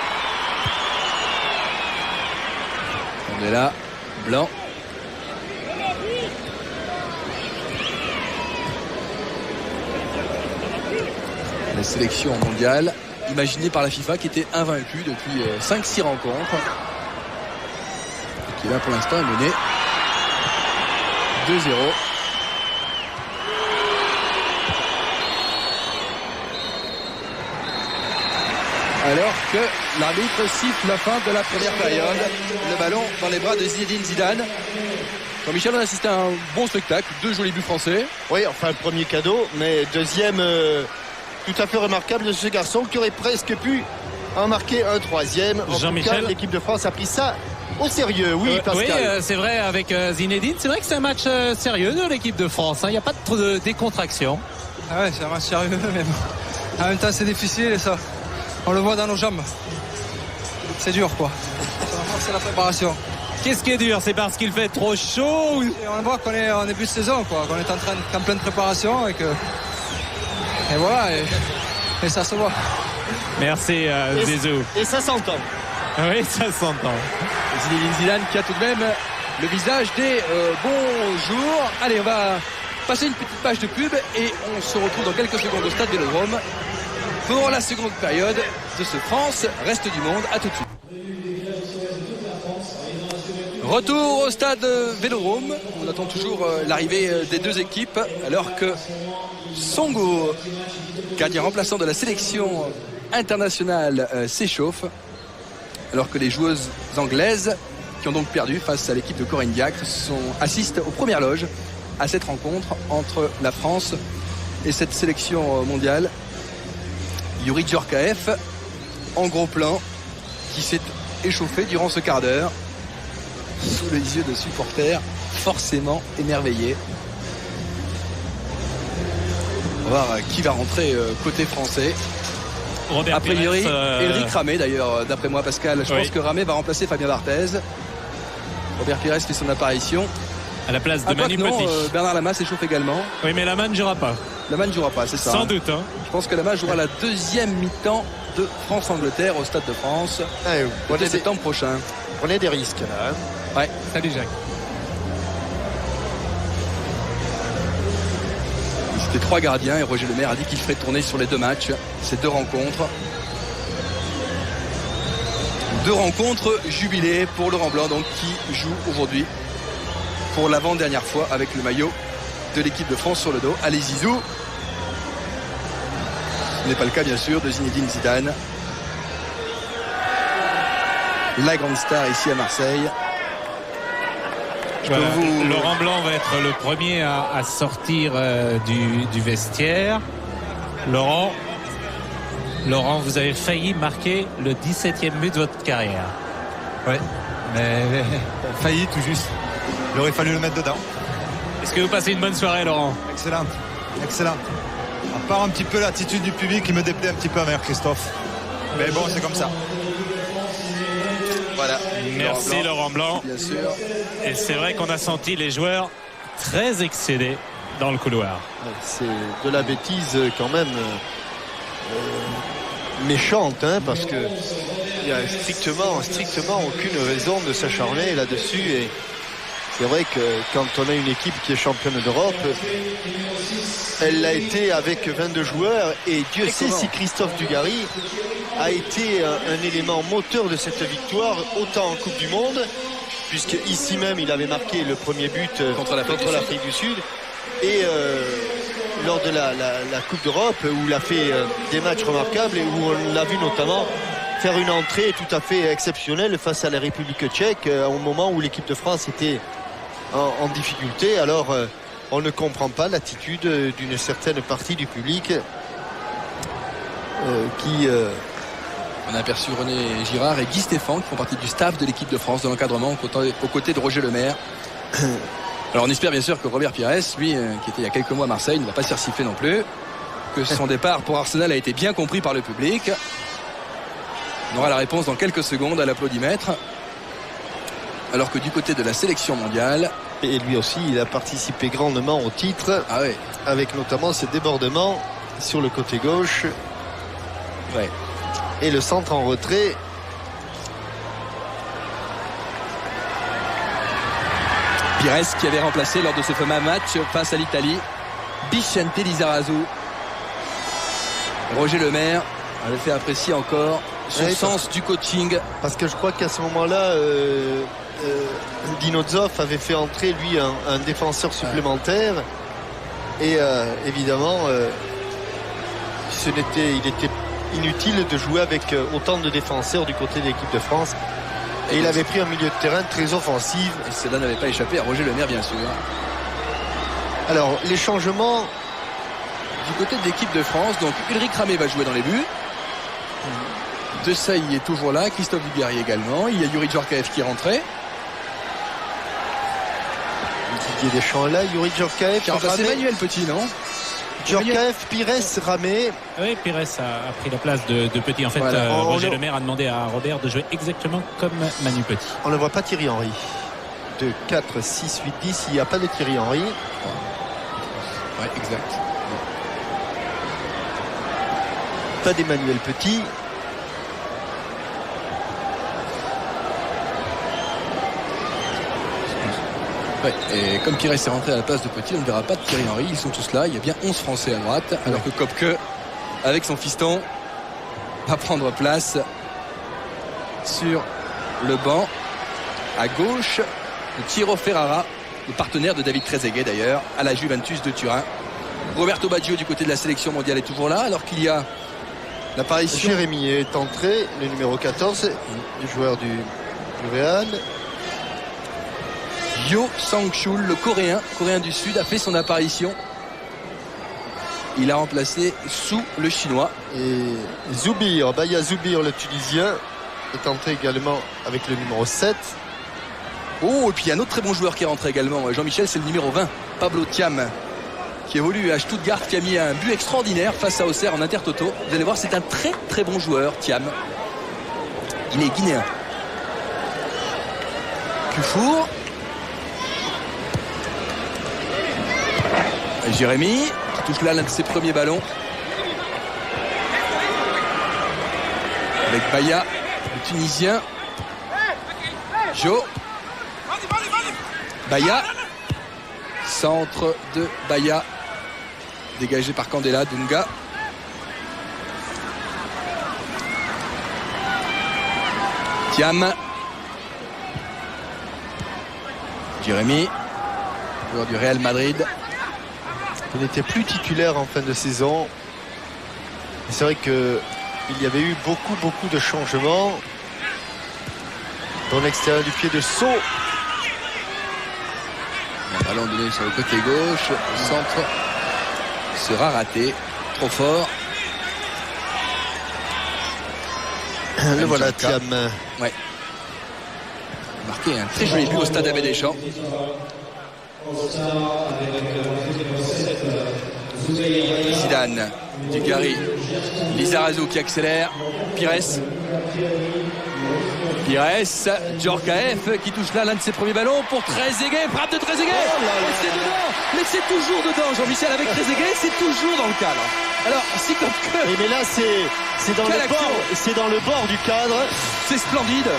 On est là. Blanc. La sélection mondiale imaginée par la FIFA qui était invaincue depuis 5-6 rencontres. Et qui là pour l'instant est menée 2-0. Alors que l'arbitre siffle la fin de la première période. Le ballon dans les bras de Zinedine Zidane. Jean-Michel, on a assisté à un bon spectacle. 2 jolis buts français. Oui, enfin le premier cadeau, mais deuxième tout à fait remarquable de ce garçon qui aurait presque pu en marquer un troisième. En tout cas, l'équipe de France a pris ça au sérieux. Oui, Pascal. Oui, c'est vrai avec Zinedine. C'est vrai que c'est un match sérieux de l'équipe de France. Il n'y a pas trop de décontraction. Ah ouais, c'est un match sérieux, mais en même temps c'est difficile et ça. On le voit dans nos jambes. C'est dur quoi. C'est la préparation. Qu'est-ce qui est dur? C'est parce qu'il fait trop chaud? Et on voit qu'on est en début de saison quoi. Qu'on est en pleine préparation et que. Et voilà. Et ça se voit. Merci Zizou. Et ça s'entend. Oui, ça s'entend. Zinedine Zidane qui a tout de même le visage des bons jours. Allez, on va passer une petite page de pub et on se retrouve dans quelques secondes au stade Vélodrome pour la seconde période de ce France Reste du Monde. À tout de suite. Retour au stade Vélodrome. On attend toujours l'arrivée des deux équipes alors que Songo, gardien remplaçant de la sélection internationale, s'échauffe. Alors que les joueuses anglaises, qui ont donc perdu face à l'équipe de Corinne Diacre, assistent aux premières loges à cette rencontre entre la France et cette sélection mondiale. Youri Djorkaeff, en gros plan, qui s'est échauffé durant ce quart d'heure, sous les yeux de supporters forcément émerveillés. On va voir qui va rentrer côté français. Robert A priori, Pires, Eric Ramé d'ailleurs, d'après moi Pascal. Je pense que Ramé va remplacer Fabien Barthez. Robert Pires fait son apparition. À la place de Manu Petit. Bernard Lama s'échauffe également. Oui, mais Lama ne jouera pas. Lama ne jouera pas, c'est ça. Sans doute. Hein. Je pense que Lama jouera la deuxième mi-temps de France-Angleterre au Stade de France. Prenez septembre prochain. Prenez des risques là. Ouais. Salut Jacques. C'était 3 gardiens et Roger Lemaire a dit qu'il ferait tourner sur les 2 matchs, ces 2 rencontres. 2 rencontres jubilées pour Laurent Blanc, donc qui joue aujourd'hui pour l'avant-dernière fois avec le maillot de l'équipe de France sur le dos. Allez Zizou. Ce n'est pas le cas bien sûr de Zinedine Zidane. La grande star ici à Marseille. Voilà. Laurent Blanc va être le premier à sortir du vestiaire. Laurent, vous avez failli marquer le 17e but de votre carrière. Ouais, mais failli tout juste. Il aurait fallu le mettre dedans. Est-ce que vous passez une bonne soirée, Laurent? Excellent. À part un petit peu l'attitude du public qui me déplaît un petit peu envers Christophe. Mais bon, c'est comme ça. Voilà. Merci Laurent Blanc. Bien sûr. Et c'est vrai qu'on a senti les joueurs très excédés dans le couloir. C'est de la bêtise quand même méchante, hein, parce que il n'y a strictement aucune raison de s'acharner là-dessus. Et c'est vrai que quand on a une équipe qui est championne d'Europe, elle l'a été avec 22 joueurs, et Dieu sait si Christophe Dugarry a été un élément moteur de cette victoire, autant en Coupe du Monde, puisque ici même il avait marqué le premier but contre l'Afrique du Sud, et lors de la Coupe d'Europe, où il a fait des matchs remarquables et où on l'a vu notamment faire une entrée tout à fait exceptionnelle face à la République tchèque au moment où l'équipe de France était en difficulté. Alors on ne comprend pas l'attitude d'une certaine partie du public qui... On a aperçu René Girard et Guy Stéphane qui font partie du staff de l'équipe de France, de l'encadrement, aux côtés de Roger Lemaire. Alors on espère bien sûr que Robert Pires, lui, qui était il y a quelques mois à Marseille, ne va pas se faire siffler non plus, que son départ pour Arsenal a été bien compris par le public. On aura la réponse dans quelques secondes à l'applaudimètre. Alors que du côté de la sélection mondiale... Et lui aussi, il a participé grandement au titre, avec notamment ses débordements sur le côté gauche. Ouais. Et le centre en retrait. Pires qui avait remplacé lors de ce fameux match face à l'Italie Vicente Lizarazu. Roger Lemaire avait fait apprécier encore son sens du coaching. Parce que je crois qu'à ce moment-là, Dino Zoff avait fait entrer lui un défenseur supplémentaire. Et évidemment, il était inutile de jouer avec autant de défenseurs du côté de l'équipe de France. Et il avait pris un milieu de terrain très offensif. Et cela n'avait pas échappé à Roger Lemaire, bien sûr. Alors, les changements du côté de l'équipe de France, donc Ulrich Ramé va jouer dans les buts. Desailly est toujours là, Christophe Dugarry également. Il y a Yuri Djorkaeff qui est rentré. Didier Deschamps là, Yuri Djorkaeff qui a remplacé Manuel Petit, non? Djorkaeff, Pires, Ramé. Oui, Pires a pris la place de Petit. En fait, voilà. Roger Lemaire a demandé à Robert de jouer exactement comme Manu Petit. On ne voit pas Thierry Henry. 2, 4, 6, 8, 10. Il n'y a pas de Thierry Henry. Oui, exact. Pas d'Emmanuel Petit. Ouais, et comme Pires est rentré à la place de Petit, on ne verra pas de Thierry Henry. Ils sont tous là. Il y a bien 11 Français à droite. Alors que Kopke, avec son fiston, va prendre place sur le banc. À gauche, Thierry Ferrara, le partenaire de David Trezeguet d'ailleurs, à la Juventus de Turin. Roberto Baggio du côté de la sélection mondiale est toujours là. Alors qu'il y a l'apparition... Jérémy est entré, le numéro 14, le joueur du Real. Yo Sang-chul, le coréen du Sud, a fait son apparition. Il a remplacé Sou, le chinois. Et Zoubir, Baya Zoubir, le tunisien, est entré également avec le numéro 7. Oh, et puis il y a un autre très bon joueur qui est rentré également. Jean-Michel, c'est le numéro 20, Pablo Thiam, qui évolue à Stuttgart, qui a mis un but extraordinaire face à Auxerre en Intertoto. Vous allez voir, c'est un très très bon joueur, Thiam. Il est guinéen. Kufour. Jérémy qui touche là l'un de ses premiers ballons avec Baya, le Tunisien. Jo Baya, centre de Baya, dégagé par Candela. Dunga, Thiam, Jérémy, joueur du Real Madrid. Il n'était plus titulaire en fin de saison. C'est vrai qu'il y avait eu beaucoup de changements dans l'extérieur du pied de Sceaux. Un ballon donné sur le côté gauche. Le centre sera raté. Trop fort. Le voilà, Thiam. Ouais. marqué un très joli but au stade Abbé Deschamps. Zidane, Dugarry, Lizarazu qui accélère, Pires, Djorkaeff qui touche là l'un de ses premiers ballons pour Trezeguet, frappe de Trezeguet, et c'est dedans, mais c'est toujours dedans Jean-Michel avec Trezeguet, c'est toujours dans le cadre. Alors si comme que... Mais là c'est dans le bord, c'est dans le bord du cadre. C'est splendide.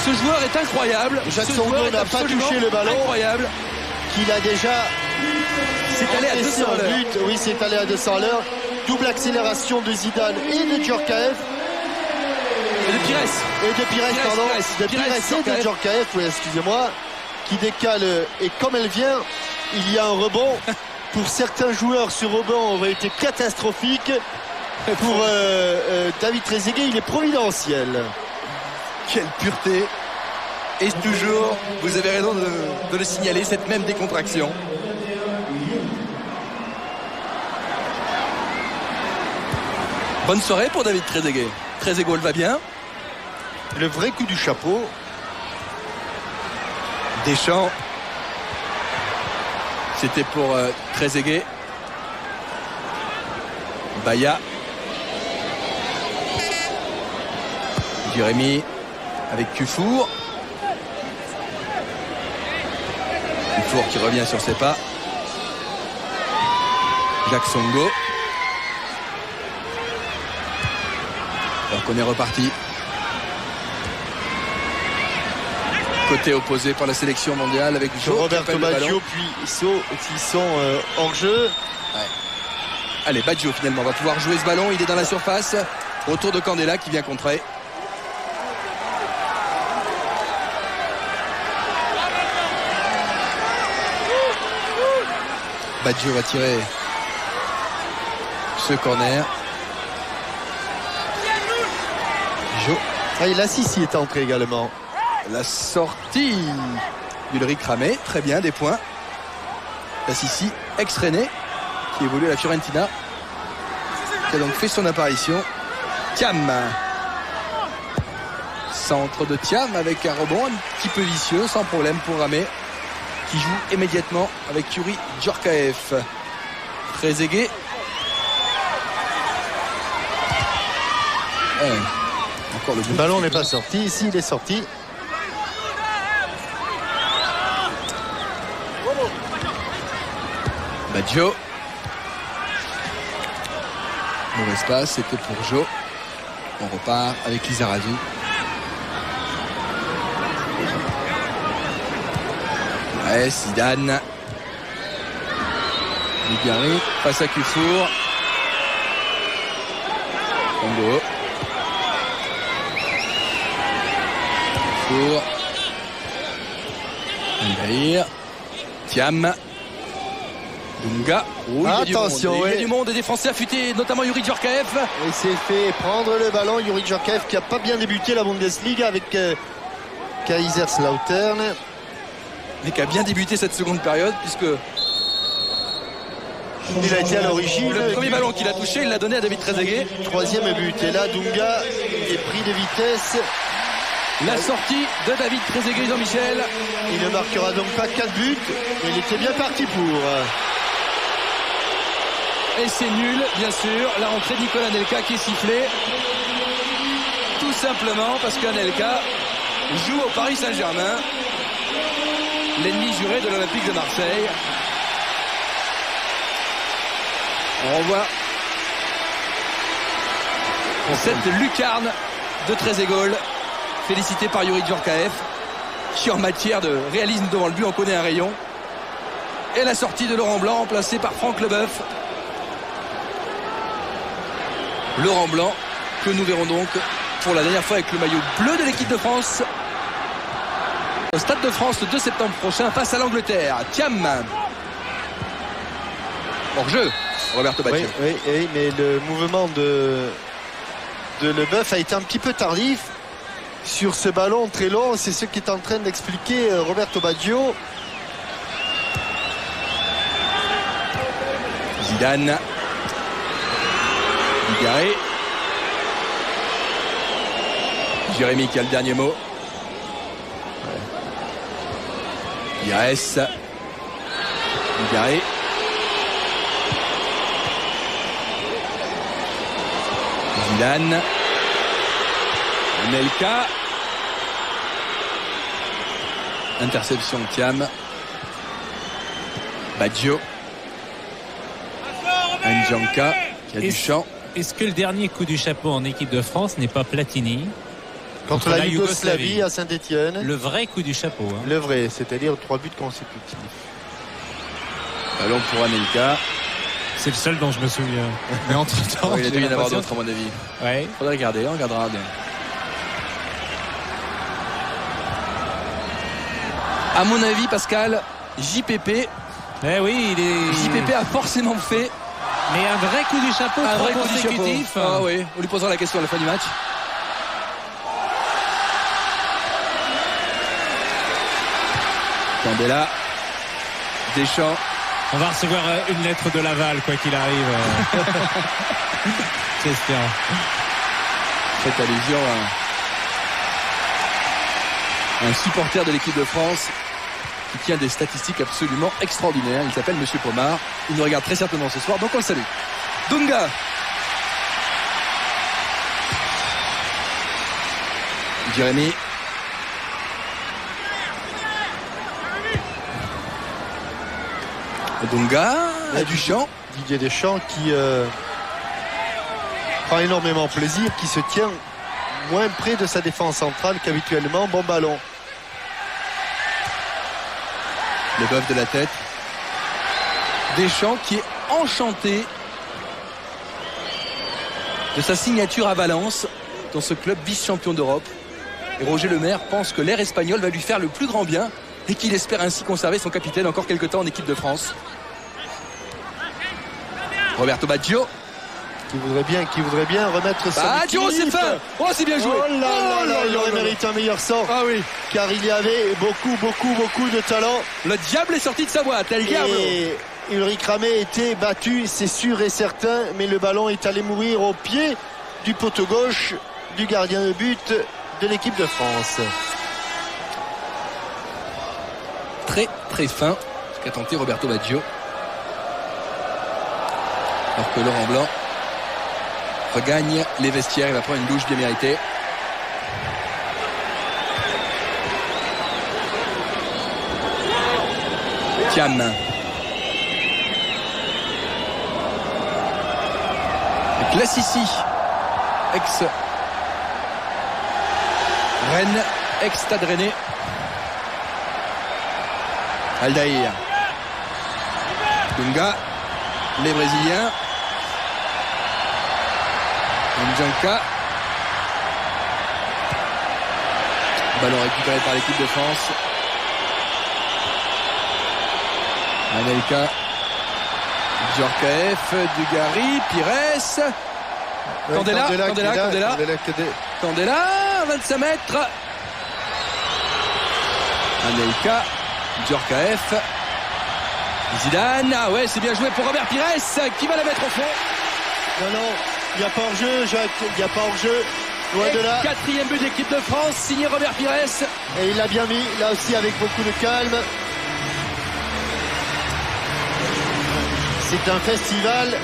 Ce joueur est incroyable. Jacques Songo n'a pas touché le ballon. Incroyable. Qu'il a déjà... C'est allé à 200 à l'heure. Oui, c'est allé à 200 à l'heure. Double accélération de Zidane et de Djorkaeff. Et de Pires. Et de Pires, pardon. De Pires et de Djorkaeff, oui, excusez-moi. Qui décale. Et comme elle vient, il y a un rebond. Pour certains joueurs, ce rebond aurait été catastrophique. Pour David Trezeguet, il est providentiel. Quelle pureté. Et toujours, vous avez raison de le signaler, cette même décontraction. Bonne soirée pour David Trezeguet. Trezeguet va bien. Le vrai coup du chapeau. Deschamps. C'était pour Trezeguet. Baya. Jérémy avec Cufour. Cufour qui revient sur ses pas. Jacques Songo. Alors qu'on est reparti. Côté opposé par la sélection mondiale avec Roberto Baggio puis Isso qui sont hors jeu. Ouais. Allez, Baggio finalement va pouvoir jouer ce ballon. Il est dans la surface. Retour de Candela qui vient contrer. Baggio va tirer ce corner. Jo. Ah, et la Sissi est entré également. La sortie d'Ulrich Ramé, très bien, des points. La Sissi, ex-René, qui évolue à la Fiorentina, qui a donc fait son apparition. Thiam. Centre de Thiam avec un rebond un petit peu vicieux, sans problème pour Ramé, qui joue immédiatement avec Yuri Djorkaeff. Trezeguet. Encore le ballon n'est pas sorti. Ici, il est sorti. Baggio. Mauvais passe, c'était pour Jo. On repart avec Lizarazu. Ouais, Zidane. Dugarry face à Cufour. Congo. Cufour. Albaïr. Thiam. Dunga. Oui, attention, il y a du monde et des Français affûtés, notamment Yuri Djorkaeff. Il s'est fait prendre le ballon. Yuri Djorkaeff qui n'a pas bien débuté la Bundesliga avec Kaiserslautern. Mais qui a bien débuté cette seconde période puisque il a été à l'origine. Le premier ballon qu'il a touché, il l'a donné à David Trezeguet. Troisième but. Et là, Dunga est pris de vitesse. La sortie de David Trezeguet, Jean-Michel. Il ne marquera donc pas 4 buts. Mais il était bien parti pour. Et c'est nul, bien sûr. La rentrée de Nicolas Anelka qui est sifflée. Tout simplement parce qu'Anelka joue au Paris Saint-Germain. L'ennemi juré de l'Olympique de Marseille. On revoit cette lucarne de Trezeguet, félicité par Yuri Djorkaeff, qui en matière de réalisme devant le but en connaît un rayon. Et la sortie de Laurent Blanc, remplacé par Franck Leboeuf. Laurent Blanc, que nous verrons donc pour la dernière fois avec le maillot bleu de l'équipe de France au Stade de France le 2 septembre prochain face à l'Angleterre. Thiam. Hors-jeu, Roberto Baggio. Oui, mais le mouvement de Leboeuf a été un petit peu tardif sur ce ballon très long. C'est ce qu'est en train d'expliquer Roberto Baggio. Zidane. Dugarry. Jérémy qui a le dernier mot. Pires. Dugarry. Zidane. Anelka. Interception de Thiam. Baggio. Ndjanka qui a du champ. Est-ce que le dernier coup du chapeau en équipe de France n'est pas Platini Contre la Yougoslavie à Saint-Étienne. Le vrai coup du chapeau. Hein. Le vrai, c'est-à-dire 3 buts consécutifs. Ballon pour Anelka. C'est le seul dont je me souviens. Mais entre-temps, Il a dû y en avoir d'autres à mon avis. Ouais. Faudrait regarder, on regardera bien. À mon avis, Pascal, JPP. Eh oui, JPP a forcément fait mais un vrai coup du chapeau, un vrai coup consécutif. du chapeau. Ah oui, on lui posera la question à la fin du match. Candela, Deschamps. On va recevoir une lettre de Laval, quoi qu'il arrive. J'espère. Cette allusion à un supporter de l'équipe de France qui tient des statistiques absolument extraordinaires. Il s'appelle Monsieur Pomar. Il nous regarde très certainement ce soir, donc on le salue. Dunga. Jérémy. Dunga. Duchamp. Didier Deschamps qui prend énormément plaisir, qui se tient moins près de sa défense centrale qu'habituellement. Bon ballon. Le bœuf de la tête. Deschamps qui est enchanté de sa signature à Valence dans ce club vice-champion d'Europe. Et Roger Lemaire pense que l'air espagnol va lui faire le plus grand bien et qu'il espère ainsi conserver son capitaine encore quelques temps en équipe de France. Roberto Baggio. Qui voudrait bien remettre son Baggio, c'est fait. Oh, c'est bien joué. Oh là là, il aurait mérité un meilleur sort. Ah oui. Car il y avait beaucoup de talent. Le diable est sorti de sa boîte. El Diablo. Et Ulrich Ramé était battu, c'est sûr et certain, mais le ballon est allé mourir au pied du poteau gauche du gardien de but de l'équipe de France. Très très fin ce qu'a tenté Roberto Baggio. Alors que Laurent Blanc regagne les vestiaires, il va prendre une douche bien méritée. Thiam. Classici, ex Rennes, ex Stade Rennais. Aldaïr. Dunga, les Brésiliens. Ndjanka. Ballon récupéré par l'équipe de France. Anelka. Djorkaeff, Dugarry, Pires. Candela, Candela, 25 mètres. Anelka, Djorkaeff. Zidane, ah ouais, c'est bien joué pour Robert Pires qui va la mettre au fond. Non, il n'y a pas hors-jeu, Jacques, il n'y a pas hors-jeu. Loin de là. Quatrième but d'équipe de France, signé Robert Pires. Et il l'a bien mis, là aussi avec beaucoup de calme. C'est un festival.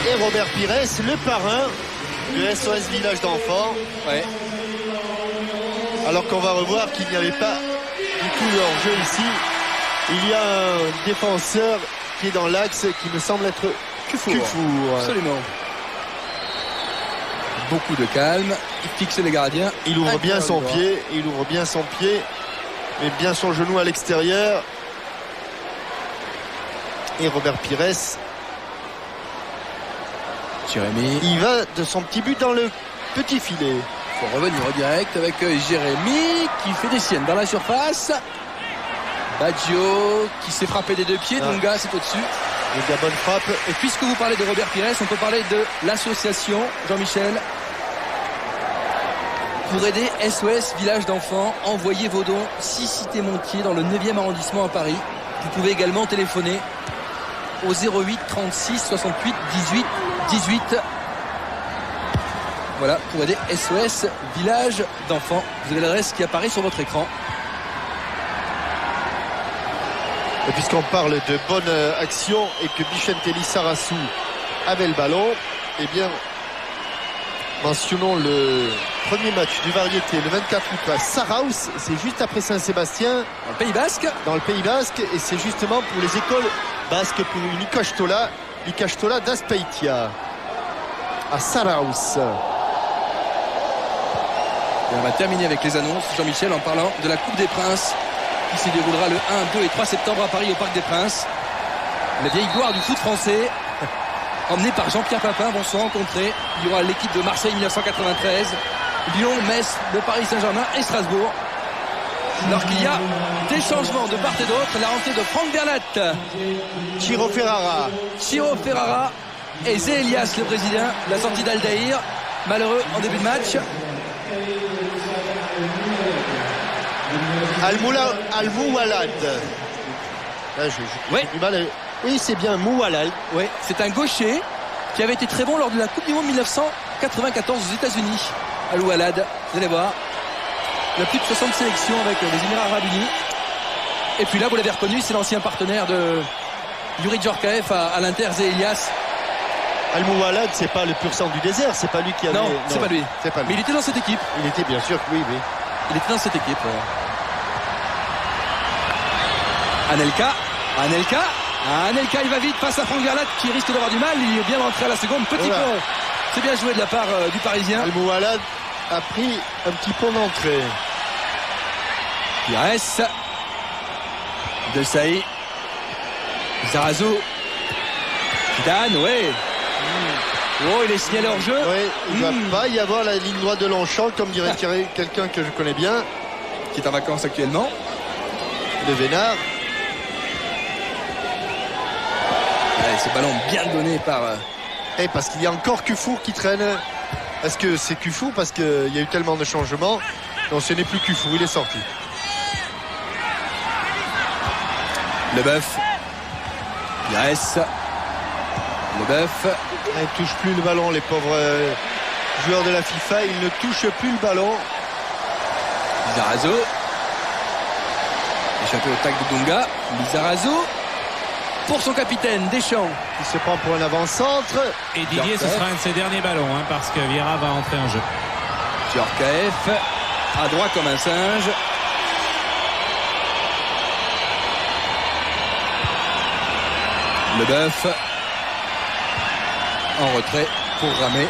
Et Robert Pires, le parrain de SOS Village d'Enfants. Ouais. Alors qu'on va revoir qu'il n'y avait pas du tout de hors-jeu ici. Il y a un défenseur qui est dans l'axe qui me semble être Cufour. Absolument. Beaucoup de calme. Il fixe les gardiens. Il ouvre bien son pied. Il ouvre bien son pied. Met bien son genou à l'extérieur. Et Robert Pires. Jérémy. Il va de son petit but dans le petit filet. Il faut revenir en direct avec Jérémy qui fait des siennes dans la surface. Baggio qui s'est frappé des deux pieds. Dunga, c'est au-dessus. Et la bonne frappe. Et puisque vous parlez de Robert Pires, on peut parler de l'association Jean-Michel. Pour aider SOS Village d'Enfants, envoyez vos dons 6 Cité Montier dans le 9e arrondissement à Paris. Vous pouvez également téléphoner au 08 36 68 18 18. Voilà, pour aider SOS Village d'Enfants. Vous avez l'adresse qui apparaît sur votre écran. Et puisqu'on parle de bonne action et que Vicente Lizarazu avait le ballon, eh bien, mentionnons le premier match du variété le 24 août à Saraus, c'est juste après Saint-Sébastien. Dans le Pays Basque. Dans le Pays Basque, et c'est justement pour les écoles basques, pour une Ikastola d'Azpeitia, à Saraus. Et on va terminer avec les annonces, Jean-Michel, en parlant de la Coupe des Princes qui se déroulera le 1, 2 et 3 septembre à Paris au Parc des Princes. La vieille gloire du foot français, emmenée par Jean-Pierre Papin, vont se rencontrer. Il y aura l'équipe de Marseille 1993, Lyon, Metz, le Paris Saint-Germain et Strasbourg. Alors qu'il y a des changements de part et d'autre, la rentrée de Franck Bernat, Ciro Ferrara et Zé Elias, le Brésilien, la sortie d'Aldaïr, malheureux en début de match. Al-Moualad. Ouais. Du mal. Oui, c'est bien Moualad. Oui, c'est un gaucher qui avait été très bon lors de la Coupe du Monde 1994 aux États-Unis. Al-Moualad, vous allez voir. Il a plus de 60 sélections avec les Émirats Arabes Unis. Et puis là, vous l'avez reconnu, c'est l'ancien partenaire de Yuri Djorkaeff à l'Inter, Zé Elias. Al-Moualad, c'est pas le pur sang du désert, c'est pas lui qui avait... Non, c'est pas lui. Mais il était dans cette équipe. Il était bien sûr, oui. Il était dans cette équipe. Anelka, il va vite face à Franck Bernat qui risque d'avoir du mal. Il est bien rentré à la seconde. Petit pont. C'est bien joué de la part du Parisien. Al-Moualad a pris un petit pont d'entrée. Pires. De Saï. Zarazu. Dan, ouais. Oh, il est signalé hors jeu. Oui, il ne va pas y avoir la ligne droite de Longchamp, comme dirait quelqu'un que je connais bien. Qui est en vacances actuellement. De Vénard. Allez, ce ballon bien donné par... Parce qu'il y a encore Kufour qui traîne. Est-ce que c'est Kufour parce qu'il y a eu tellement de changements? Non, ce n'est plus Kufour, il est sorti. Leboeuf. Pires. Leboeuf. Il ne touche plus le ballon, les pauvres joueurs de la FIFA. Ils ne touchent plus le ballon. Lizarazu. Échappé au tac de Dunga. Lizarazu. Pour son capitaine, Deschamps. Il se prend pour un avant-centre. Et Didier, ce sera un de ses derniers ballons, parce que Vieira va entrer en jeu. Djorkaeff. À droite comme un singe. Leboeuf. En retrait pour Ramé.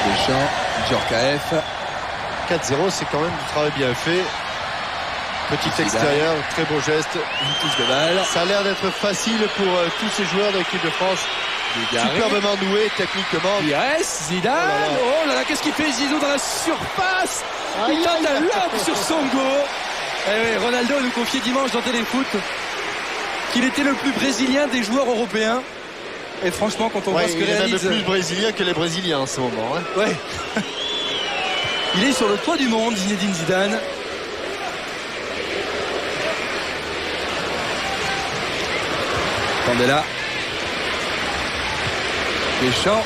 Deschamps, Djorkaeff. 4-0, c'est quand même du travail bien fait. Petit extérieur, très beau geste. Une touche de balle. Ça a l'air d'être facile pour tous ces joueurs de l'équipe de France. Superbement doué techniquement. Pires, Zidane. Oh là là, qu'est-ce qu'il fait Zizou dans la surface? Il tente un lob sur Songo. Ronaldo nous confiait dimanche dans Téléfoot qu'il était le plus brésilien des joueurs européens. Et franchement, quand on voit ce que réalise... Il est même plus brésilien que les Brésiliens en ce moment. Ouais. Il est sur le toit du monde, Zinedine Zidane. Candela. Deschamps.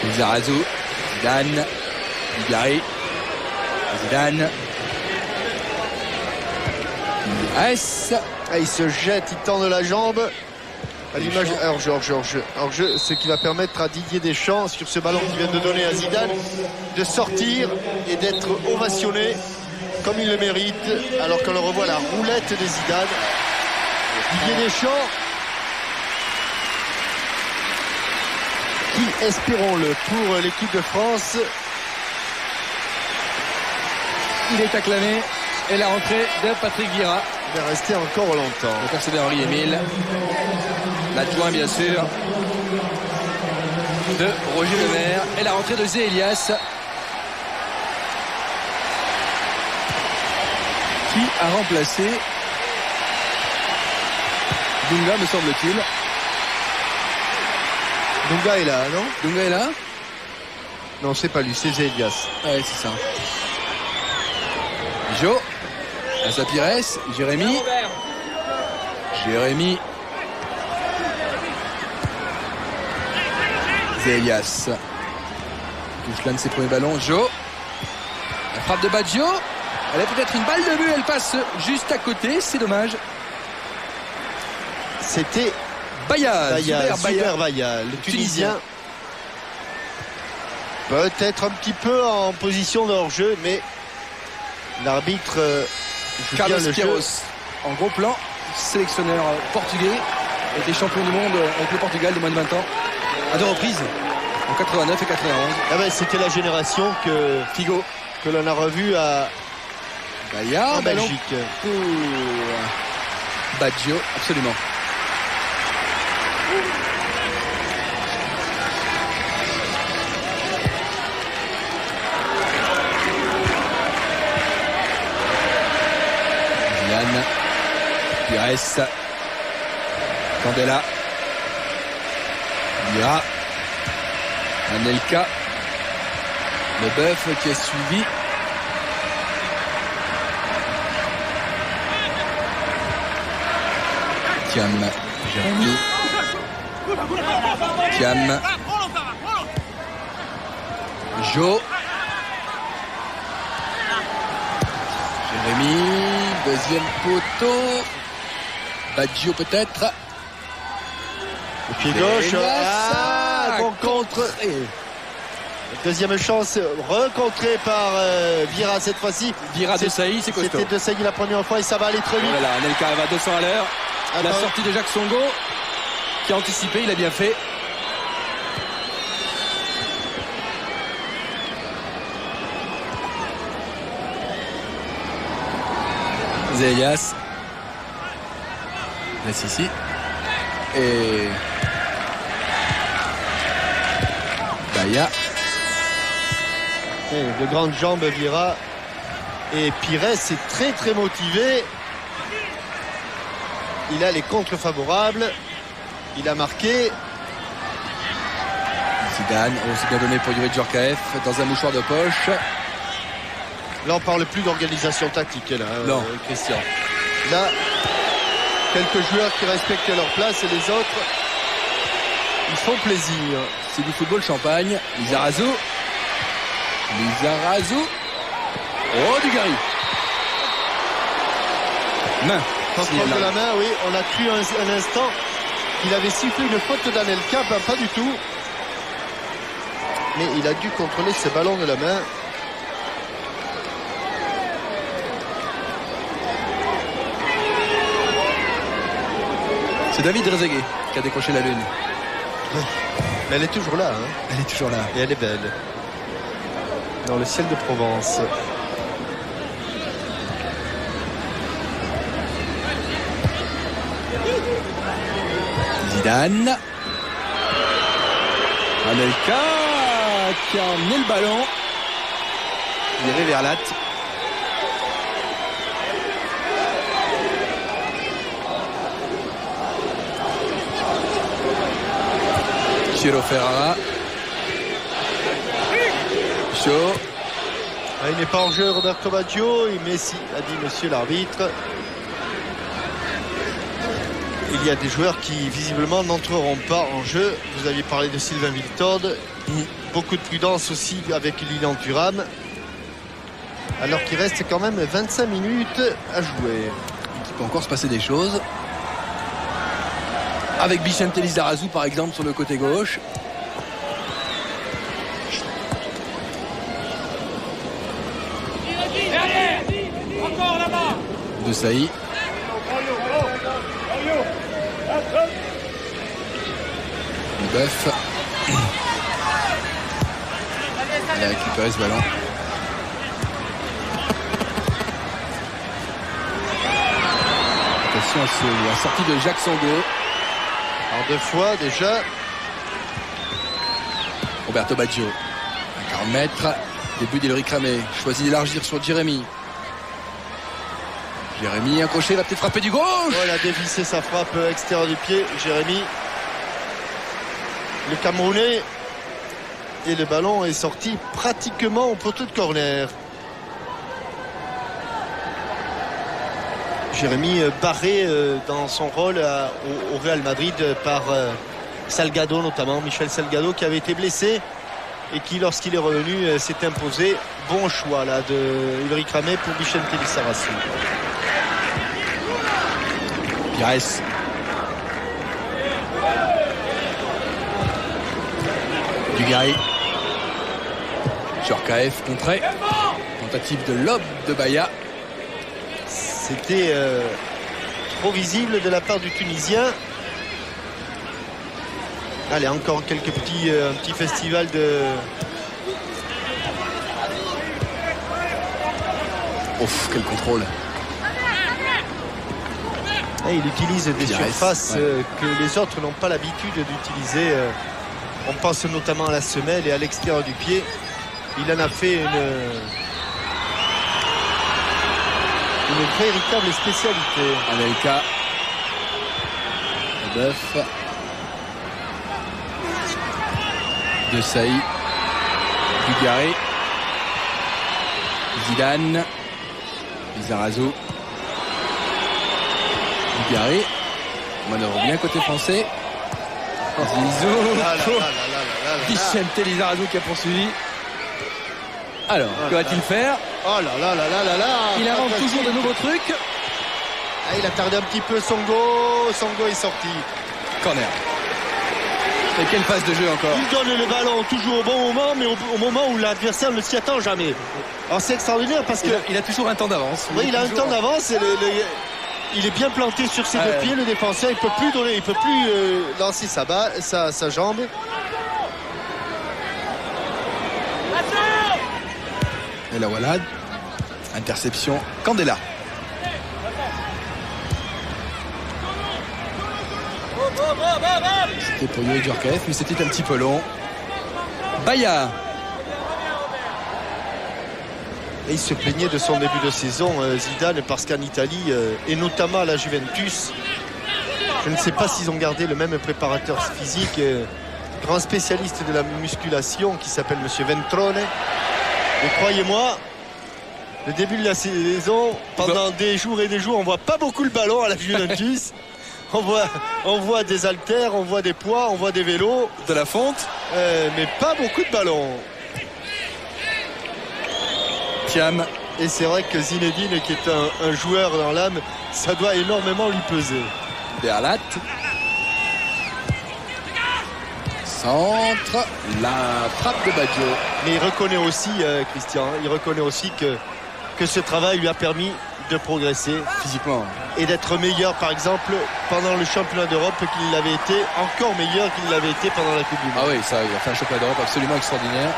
Lizarazu. Zidane. Dugarry. Zidane. Pires. Il se jette, il tend de la jambe. À l'image hors-jeu, ce qui va permettre à Didier Deschamps, sur ce ballon qu'il vient de donner à Zidane, de sortir et d'être ovationné comme il le mérite, alors qu'on le revoit la roulette de Zidane. Didier Deschamps, qui, espérons-le, pour l'équipe de France, il est acclamé. Et la rentrée de Patrick Vieira. Il va rester encore longtemps. Le percevant Henri Émile. L'adjoint, bien sûr, de Roger Lemaire. Et la rentrée de Zé Elias. Qui a remplacé Dunga, me semble-t-il. Dunga est là, non? Dunga est là? Non, c'est pas lui, c'est Zé Elias. Ouais, c'est ça. Jo. Asa Pires, Jérémy. Elias touche l'un de ses premiers ballons. Jo. La frappe de Baggio. Elle a peut-être une balle de but. Elle passe juste à côté. C'est dommage. C'était Baya. Zuber Baya, le Tunisien. Peut-être un petit peu en position de hors-jeu, mais l'arbitre joue bien Carlos le jeu. Queiroz, en gros plan, sélectionneur portugais, était champion du monde avec le Portugal de moins de 20 ans, à 2 reprises, en 89 et 91. Ah ben, c'était la génération Figo. que l'on a revue à Baya, en ballon Belgique. pour Baggio, absolument. Zidane, Pires, Candela, Vira, Anelka, Leboeuf qui est suivi. Thiam, Jérémy, Thiam, Jo, Jérémy, deuxième poteau, Baggio peut-être. Au pied gauche. Bon contre. Et Deuxième chance recontrée par Vira cette fois-ci. Vira de Saï, c'est costaud. C'était de Saï la première fois et ça va aller très vite. Voilà, Anelka va à 200 à l'heure. La Attends. sortie de Jacques Songo qui a anticipé, il a bien fait. Zelias. Laisse ici. Et Baya. Et de grandes jambes Vira. Et Pires est très très motivé. Il a les contres favorables. Il a marqué. Zidane, c'est bien donné pour Yuri Djorkaeff dans un mouchoir de poche. Là on parle plus d'organisation tactique là, Non. Christian. Là, quelques joueurs qui respectent leur place et les autres, ils font plaisir. C'est du football champagne. Lizarazu. Oh, du Gary. Main. Contrôle de la main, oui. On a cru un instant qu'il avait sifflé une faute d'Anelka, pas du tout. Mais il a dû contrôler ce ballon de la main. C'est David Trezeguet qui a décroché la lune. Mais elle est toujours là, hein. Elle est toujours là. Et elle est belle. Dans le ciel de Provence. Zidane. Anelka qui a emmené le ballon. Viré vers Latte. Chiro Ferrara. Chaud. Il n'est pas en jeu Roberto Baggio, mais si, a dit monsieur l'arbitre. Il y a des joueurs qui visiblement n'entreront pas en jeu. Vous aviez parlé de Sylvain Wiltord. Beaucoup de prudence aussi avec Lilian Thuram. Alors qu'il reste quand même 25 minutes à jouer. Il peut encore se passer des choses. Avec Vicente Lizarazu par exemple sur le côté gauche. Encore là-bas. De Saï. Leboeuf. Il a récupéré ce ballon. Attention à la sortie de Jacques Songo. En 2 fois déjà. Roberto Baggio. À 40 mètres. Début d'Elric Ramé. Choisit d'élargir sur Jérémy. Jérémy, un crochet, va peut-être frapper du gauche. Oh, il a dévissé sa frappe extérieure du pied, Jérémy. Le Camerounais. Et le ballon est sorti pratiquement au poteau de corner. Jérémy barré dans son rôle au Real Madrid par Salgado notamment, Michel Salgado qui avait été blessé et qui lorsqu'il est revenu s'est imposé. Bon choix là de Ulrich Ramé pour Vicente Lizarazu. Pires. Dugarry. Djorkaeff contré. Tentative de lob de Baya. C'était trop visible de la part du Tunisien. Allez, encore un petit festival de... Ouf, quel contrôle. Et il utilise des Pires, surfaces que les autres n'ont pas l'habitude d'utiliser. On pense notamment à la semelle et à l'extérieur du pied. Il en a fait une véritable spécialité. Anelka. Leboeuf. De Saï. Dugarry. Zidane. Lizarazu. Dugarry. Manœuvre bien côté français. Zizou. Vicente Lizarazu qui a poursuivi. Alors, que va-t-il faire? Oh là là là là là là. Il invente toujours de nouveaux trucs. Ah, il a tardé un petit peu Songo. Songo est sorti. Corner. Et quelle phase de jeu encore? Il donne le ballon toujours au bon moment, mais au moment où l'adversaire ne s'y attend jamais. Alors c'est extraordinaire parce que Il a toujours un temps d'avance. oui, il a un temps d'avance et il est bien planté sur ses deux pieds, le défenseur. Il peut plus donner, il peut plus lancer sa jambe. Et la voilà. Interception. Candela. C'était pour Youri Djorkaeff, mais c'était un petit peu long. Baya. Et il se plaignait de son début de saison, Zidane, parce qu'en Italie, et notamment à la Juventus, je ne sais pas s'ils ont gardé le même préparateur physique, grand spécialiste de la musculation qui s'appelle Monsieur Ventrone. Et croyez-moi, le début de la saison, pendant des jours et des jours, on voit pas beaucoup le ballon à la Juventus. On voit des haltères, on voit des poids, on voit des vélos. De la fonte. Mais pas beaucoup de ballons. Thiam. Et c'est vrai que Zinedine, qui est un joueur dans l'âme, ça doit énormément lui peser. Berlat. Centre. La frappe de Baggio. Mais il reconnaît aussi, Christian, il reconnaît aussi que ce travail lui a permis de progresser Physiquement. et d'être meilleur, par exemple, pendant le championnat d'Europe qu'il l'avait été, encore meilleur qu'il l'avait été pendant la Coupe du Monde. Ah oui, ça, il a fait un championnat d'Europe absolument extraordinaire.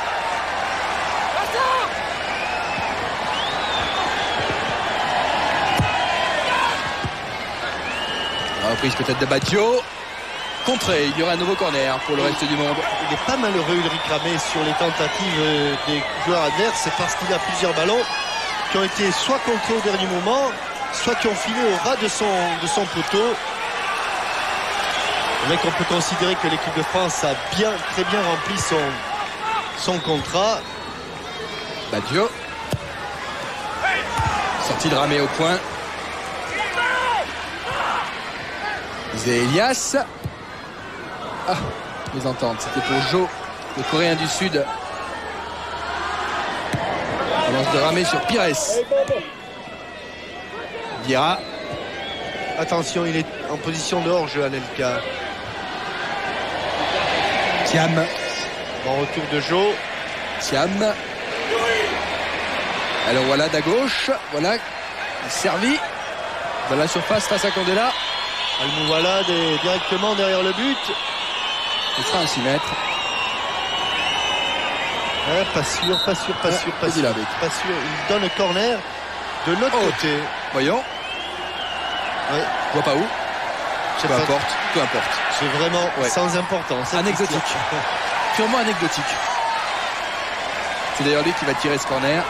La reprise peut-être de Baggio. Contré, il y aura un nouveau corner pour le reste du monde. Il n'est pas malheureux, Ulrich Ramé, sur les tentatives des joueurs adverses. C'est parce qu'il a plusieurs ballons qui ont été soit contrés au dernier moment, soit qui ont filé au ras de son poteau. Mais on peut considérer que l'équipe de France a très bien rempli son contrat. Baggio. Sortie de Ramé au point. Elias. Ah, les ententes. C'était pour Jo, le Coréen du Sud. Lance de Ramé sur Pires. Vieira. Attention, il est en position de hors-jeu, Anelka. Thiam. Bon retour de Jo. Thiam. Alors voilà d'à gauche. Voilà. Servi. Dans la surface face à Candela. Almouvalade est directement derrière le but. Il sera un 6 mètres. Ouais, pas sûr. Pas sûr. Il donne le corner de l'autre côté. Voyons. Ouais. Je vois pas où. Peu importe. C'est vraiment sans importance. Anecdotique. Purement anecdotique. C'est d'ailleurs lui qui va tirer ce corner.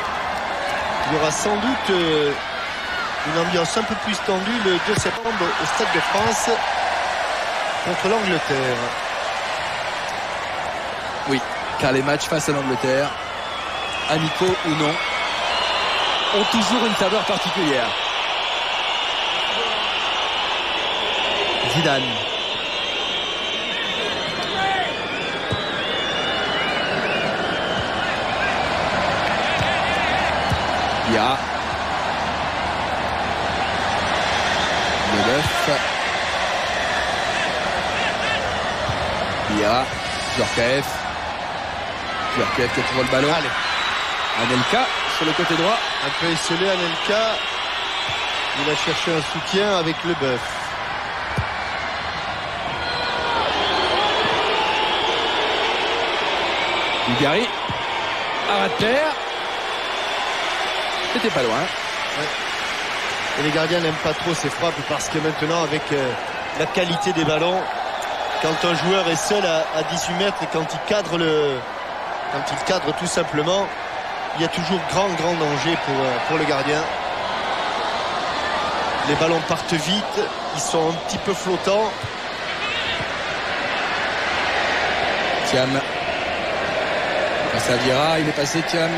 Il y aura sans doute une ambiance un peu plus tendue le 2 septembre au Stade de France contre l'Angleterre. Oui, car les matchs face à l'Angleterre, amicaux ou non, ont toujours une saveur particulière. Zidane. Vieira. Leboeuf. Vieira. Djorkaeff. Djorkaeff qui a toujours le ballon. Allez. Anelka sur le côté droit. Un peu esselé, Anelka. Il a cherché un soutien avec Leboeuf. Dugarry. À terre. C'était pas loin. Et les gardiens n'aiment pas trop ces frappes parce que maintenant, avec la qualité des ballons, quand un joueur est seul à 18 mètres et quand il cadre tout simplement, il y a toujours grand danger pour le gardien. Les ballons partent vite, ils sont un petit peu flottants. Thiam. Ça Vieira, il est passé Thiam.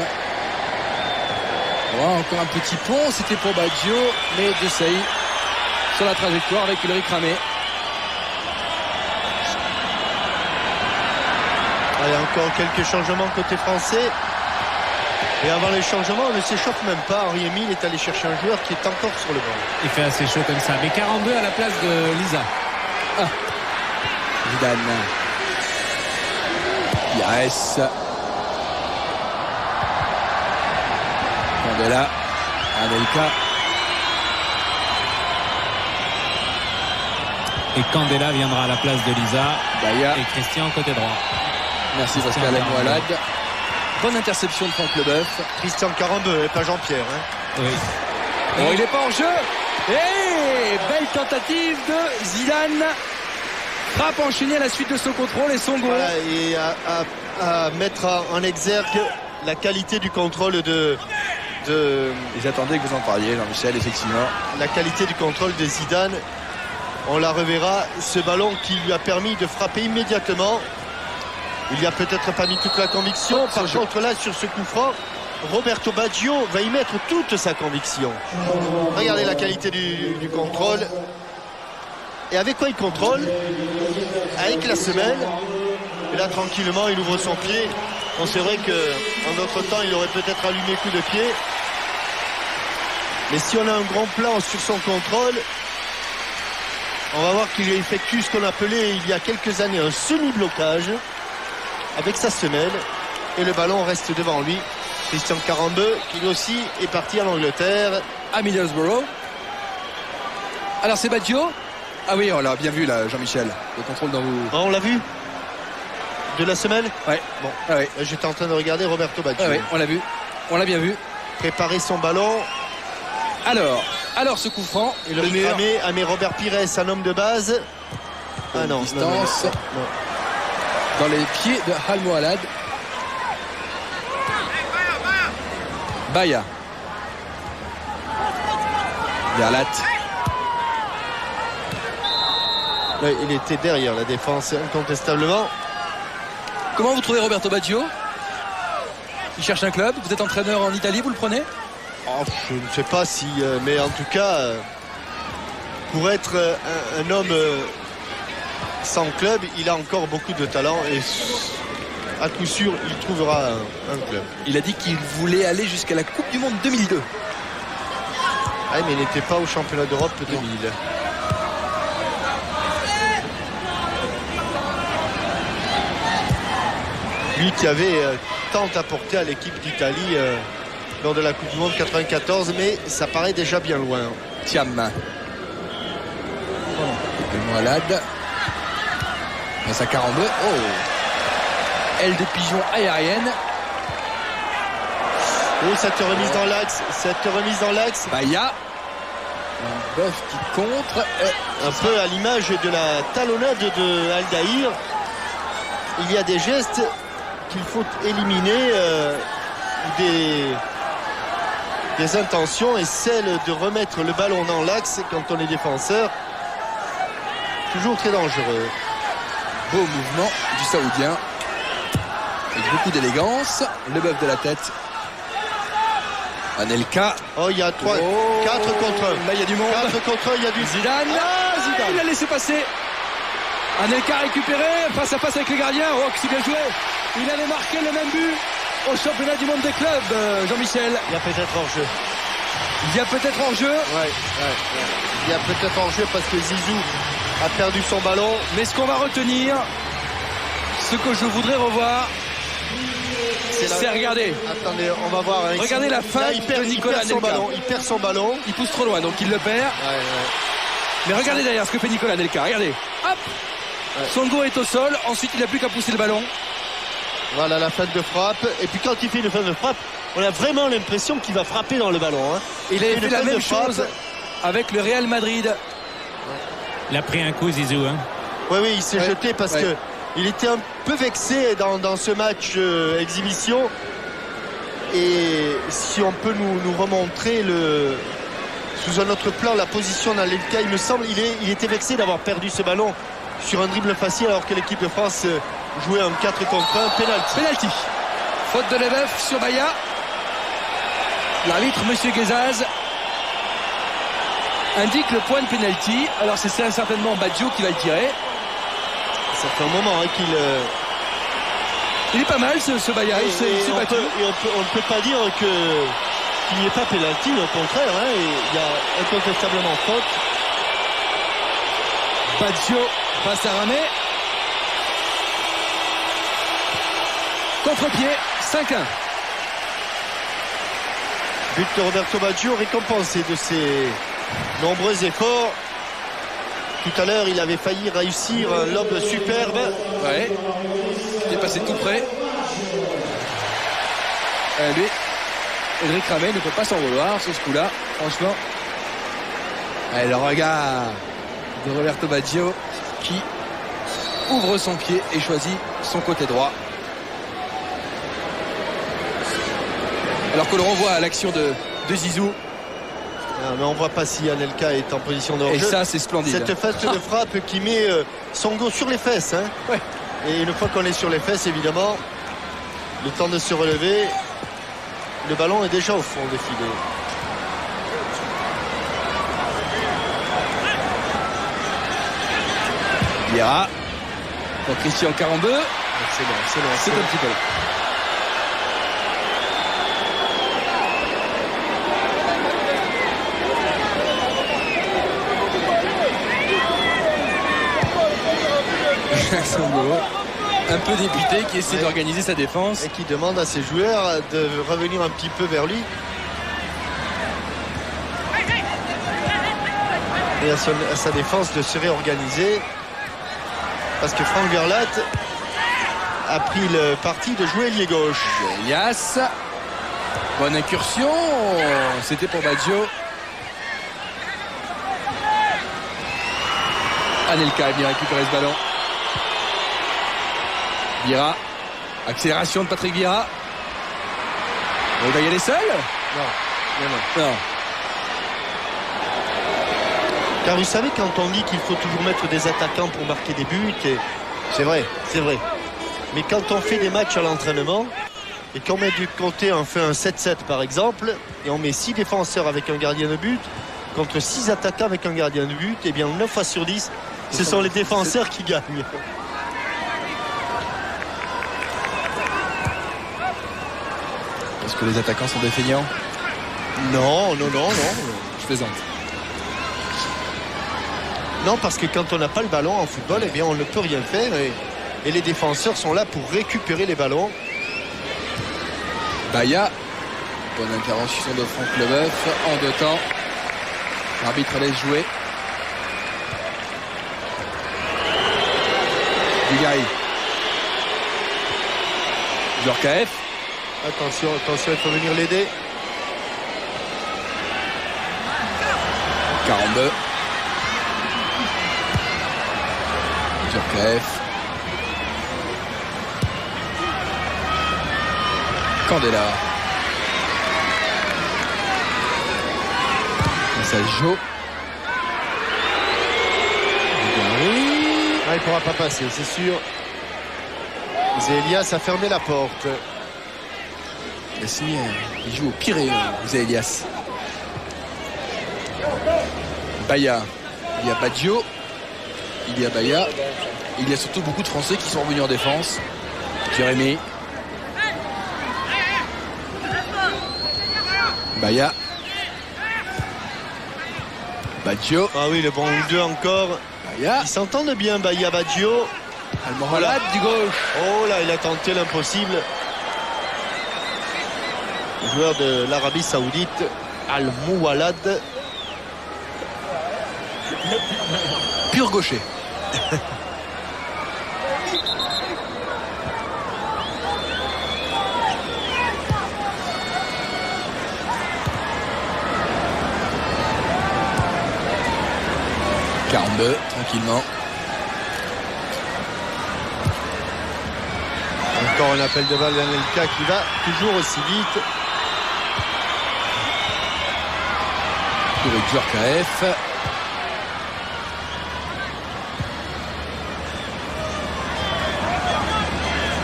Oh, encore un petit pont, c'était pour Baggio, mais De Sailly sur la trajectoire avec Ulrich Ramé. Allez, encore quelques changements côté français. Et avant les changements, on ne s'échauffe même pas. Henri Émile est allé chercher un joueur qui est encore sur le banc. Il fait assez chaud comme ça. Mais 42 à la place de Lisa. Zidane. Pires. Candela. Anelka. Et Candela viendra à la place de Lisa. Baya. Et Christian côté droit. Merci Pascal Almohalad. Bonne interception de Franck Leboeuf. Christian Carambeu et pas Jean-Pierre. Hein. Oui. Bon, il n'est pas en jeu. Et belle tentative de Zidane. Frappe enchaînée à la suite de son contrôle et son goal. Voilà, et à mettre en exergue la qualité du contrôle de J'attendais que vous en parliez, Jean-Michel, effectivement. la qualité du contrôle de Zidane. On la reverra. Ce ballon qui lui a permis de frapper immédiatement. Il n'y a peut-être pas mis toute la conviction. Par contre, là, sur ce coup franc, Roberto Baggio va y mettre toute sa conviction. Regardez la qualité du contrôle. Et avec quoi il contrôle? Avec la semelle. Et là, tranquillement, il ouvre son pied. Bon, c'est vrai qu'en notre temps, il aurait peut-être allumé coup de pied. Mais si on a un grand plan sur son contrôle, on va voir qu'il effectue ce qu'on appelait il y a quelques années un semi-blocage avec sa semelle. Et le ballon reste devant lui. Christian Carambeu, qui lui aussi est parti en Angleterre. À Middlesbrough. Alors c'est Baggio. Ah oui, on l'a bien vu là, Jean-Michel. Le contrôle dans vous. On l'a vu? De la semelle? Ouais. Bon. Ah ouais. J'étais en train de regarder Roberto Baggio. Ah ouais, on l'a vu. On l'a bien vu. Préparer son ballon. Alors ce coup franc. Et le réclamer à Robert Pires, un homme de base. Ah non. Distance. Non. Dans les pieds de Almohalad. Baya. Verlat. Ouais, il était derrière la défense, incontestablement. Comment vous trouvez Roberto Baggio? Il cherche un club. Vous êtes entraîneur en Italie, vous le prenez? Oh, je ne sais pas si, mais en tout cas, pour être un homme sans club, il a encore beaucoup de talent et à coup sûr, il trouvera un club. Il a dit qu'il voulait aller jusqu'à la Coupe du Monde 2002. Ah, mais il n'était pas au championnat d'Europe 2000. Lui qui avait tant apporté à l'équipe d'Italie lors de la Coupe du Monde 94, mais ça paraît déjà bien loin. Thiam. Almohalad. Et ça Carambeu. Oh. Aile de pigeon aérienne. Oh, cette remise dans l'axe. Baya. Un bœuf qui contre. Un peu à l'image de la talonnade de Aldaïr. Il y a des gestes qu'il faut éliminer, des intentions, et celle de remettre le ballon dans l'axe quand on est défenseur, toujours très dangereux. Beau mouvement du Saoudien. Avec beaucoup d'élégance. Le bœuf de la tête. Anelka. Oh, il y a 4 contre 1. Là, il y a du monde. 4 contre 1, il y a du Zidane. Zidane. Il a laissé passer. Anelka récupéré face à face avec les gardiens. Oh, que c'est bien joué. Il avait marqué le même but au championnat du monde des clubs, Jean-Michel. Il y a peut-être hors-jeu. Il y a peut-être hors-jeu. Ouais. Il y a peut-être hors-jeu parce que Zizou a perdu son ballon. Mais ce qu'on va retenir, ce que je voudrais revoir, c'est regarder. Attendez, on va voir. Hein. Regardez la fin de Nicolas Anelka. Il perd son ballon. Il pousse trop loin, donc il le perd. Ouais. Mais regardez derrière ce que fait Nicolas Anelka. Regardez. Hop. Ouais. Songo est au sol. Ensuite, il n'a plus qu'à pousser le ballon. Voilà la fin de frappe. Et puis quand il fait une fin de frappe, on a vraiment l'impression qu'il va frapper dans le ballon. Hein. Il a fait la même chose avec le Real Madrid. Il a pris un coup, Zizou. Hein. Oui, il s'est jeté parce que il était un peu vexé dans ce match exhibition. Et si on peut nous remontrer sous un autre plan la position d'Anelka, il me semble il était vexé d'avoir perdu ce ballon sur un dribble facile alors que l'équipe de France jouait un 4 contre 1. Penalty. Faute de Leboeuf sur Baya. L'arbitre, Monsieur Guezaz, indique le point de penalty. Alors c'est certainement Baggio qui va le tirer. Ça fait un moment qu'il... Il est pas mal ce Baya. Il s'est battu. On ne peut pas dire qu'il n'y ait pas penalty, au contraire. Hein, il y a incontestablement faute. Baggio passe à Ramé. Contre-pied, 5-1. But de Roberto Baggio récompensé de ses nombreux efforts. Tout à l'heure, il avait failli réussir un lob superbe. Ouais. Il est passé tout près. Lui, Édric Ramé ne peut pas s'en vouloir sur ce coup-là, franchement. Allez, le regard de Roberto Baggio qui ouvre son pied et choisit son côté droit. Alors que l'on revoit à l'action de Zizou. Mais on ne voit pas si Anelka est en position de hors-jeu. Et ça, c'est splendide. Cette fête de frappe qui met Songo sur les fesses. Hein. Ouais. Et une fois qu'on est sur les fesses, évidemment, le temps de se relever, le ballon est déjà au fond des filets. Vieira. Pour Christian Carambeu. C'est bon. C'est un petit peu là. Un peu dépité qui essaie d'organiser sa défense et qui demande à ses joueurs de revenir un petit peu vers lui et à sa défense de se réorganiser parce que Franck Verlat a pris le parti de jouer ailier gauche. Elias, bonne incursion, c'était pour Baggio. Anelka a bien récupéré ce ballon. Vieira, accélération de Patrick Vieira. Il va y aller seul ? Non. Car vous savez, quand on dit qu'il faut toujours mettre des attaquants pour marquer des buts, et c'est vrai. Mais quand on fait des matchs à l'entraînement et qu'on met du côté, on fait un 7-7 par exemple, et on met 6 défenseurs avec un gardien de but contre 6 attaquants avec un gardien de but, et bien 9 fois sur 10, ce sont les défenseurs qui gagnent. Est-ce que les attaquants sont des feignants ? Non. Je plaisante. Non, parce que quand on n'a pas le ballon en football, eh bien on ne peut rien faire et les défenseurs sont là pour récupérer les ballons. Baya, bonne intervention de Franck Leboeuf en 2 temps. L'arbitre laisse jouer. Dugaï. Djorkaeff. Attention, il faut venir l'aider. Carambeu. Djorkaeff. Candela. Ça joue. Il ne pourra pas passer, c'est sûr. Zélias a fermé la porte. Il a signé, il joue au Pirée, Elias. Baya. Il y a Baggio. Il y a Baya. Il y a surtout beaucoup de Français qui sont revenus en défense. Jérémy. Baya. Baggio. Ah oui, le bon 2 encore. Baya. Ils s'entendent bien, Baya, Baggio. Almohalad du gauche. Oh là, il a tenté l'impossible. Le joueur de l'Arabie Saoudite, Al-Moualad. Pur gaucher. Tranquillement. Encore un appel de balle d'Anelka qui va toujours aussi vite. Pour Djorkaeff.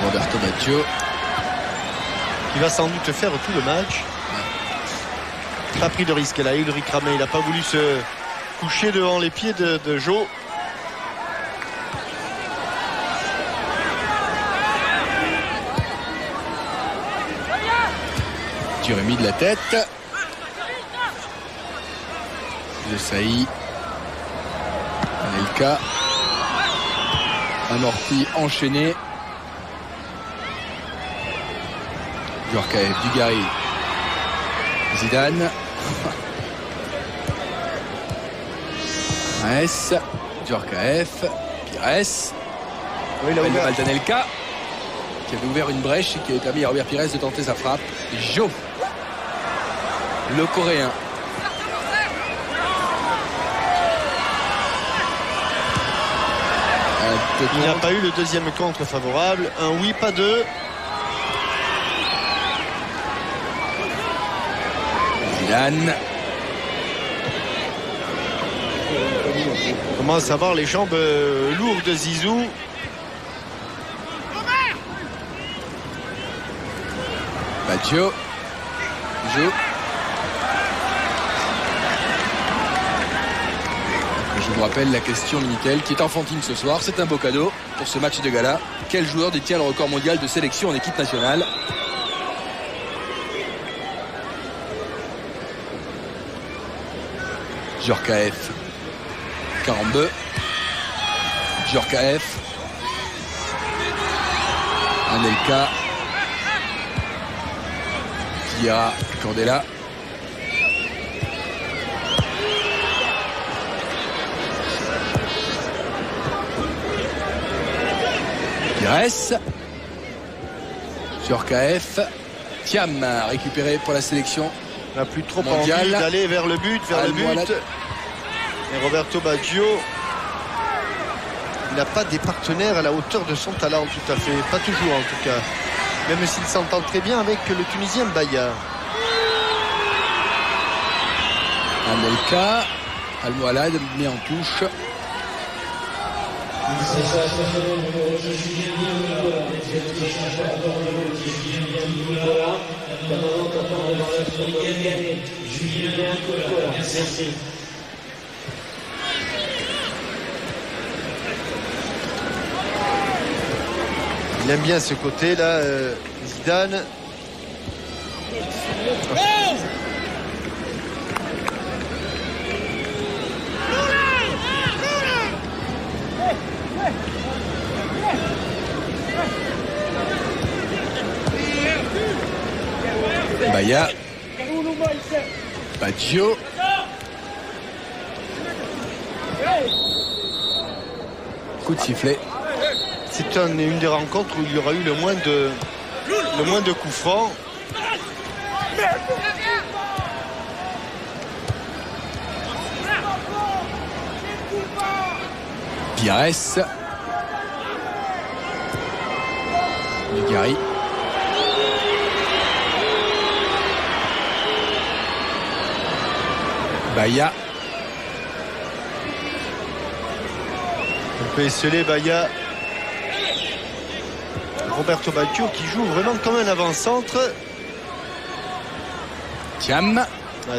Roberto Baggio. Qui va sans doute faire tout le match. Pas pris de risque là. Ulrich Ramé, il n'a pas voulu se couché devant les pieds de Joe. Jérémy de la tête. De Saï. Anelka. Amorti enchaîné. Djorkaeff, Dugarry. Zidane. Maes, Djorkaeff, Pires. Oui, il a ouvert. D'Anelka qui avait ouvert une brèche et qui avait permis à Robert Pires de tenter sa frappe. Jo, le Coréen. Il n'a pas eu le deuxième contre favorable. Un oui, pas deux. Zidane. On commence à voir les jambes lourdes de Zizou. Baggio. Jo. Je vous rappelle la question Minitel qui est enfantine ce soir. C'est un beau cadeau pour ce match de gala. Quel joueur détient le record mondial de sélection en équipe nationale? Djorkaeff. 42. Djorkaeff. Anelka. Vieira. Candela. Pires. Djorkaeff. Thiam récupéré pour la sélection. Il n'a plus trop mondial. Envie d'aller vers le but, Et Roberto Baggio, il n'a pas des partenaires à la hauteur de son talent, tout à fait. Pas toujours en tout cas. Même s'il s'entend très bien avec le Tunisien Baya. Anelka. Al-Moualad mis en touche. Il aime bien ce côté-là, Zidane. Baya. Baggio. Coup de sifflet. C'est une des rencontres où il y aura eu le moins de coups francs. Pires. Dugarry. Baya. On peut esceler Baya. Roberto Baggio qui joue vraiment comme un avant-centre. Thiam.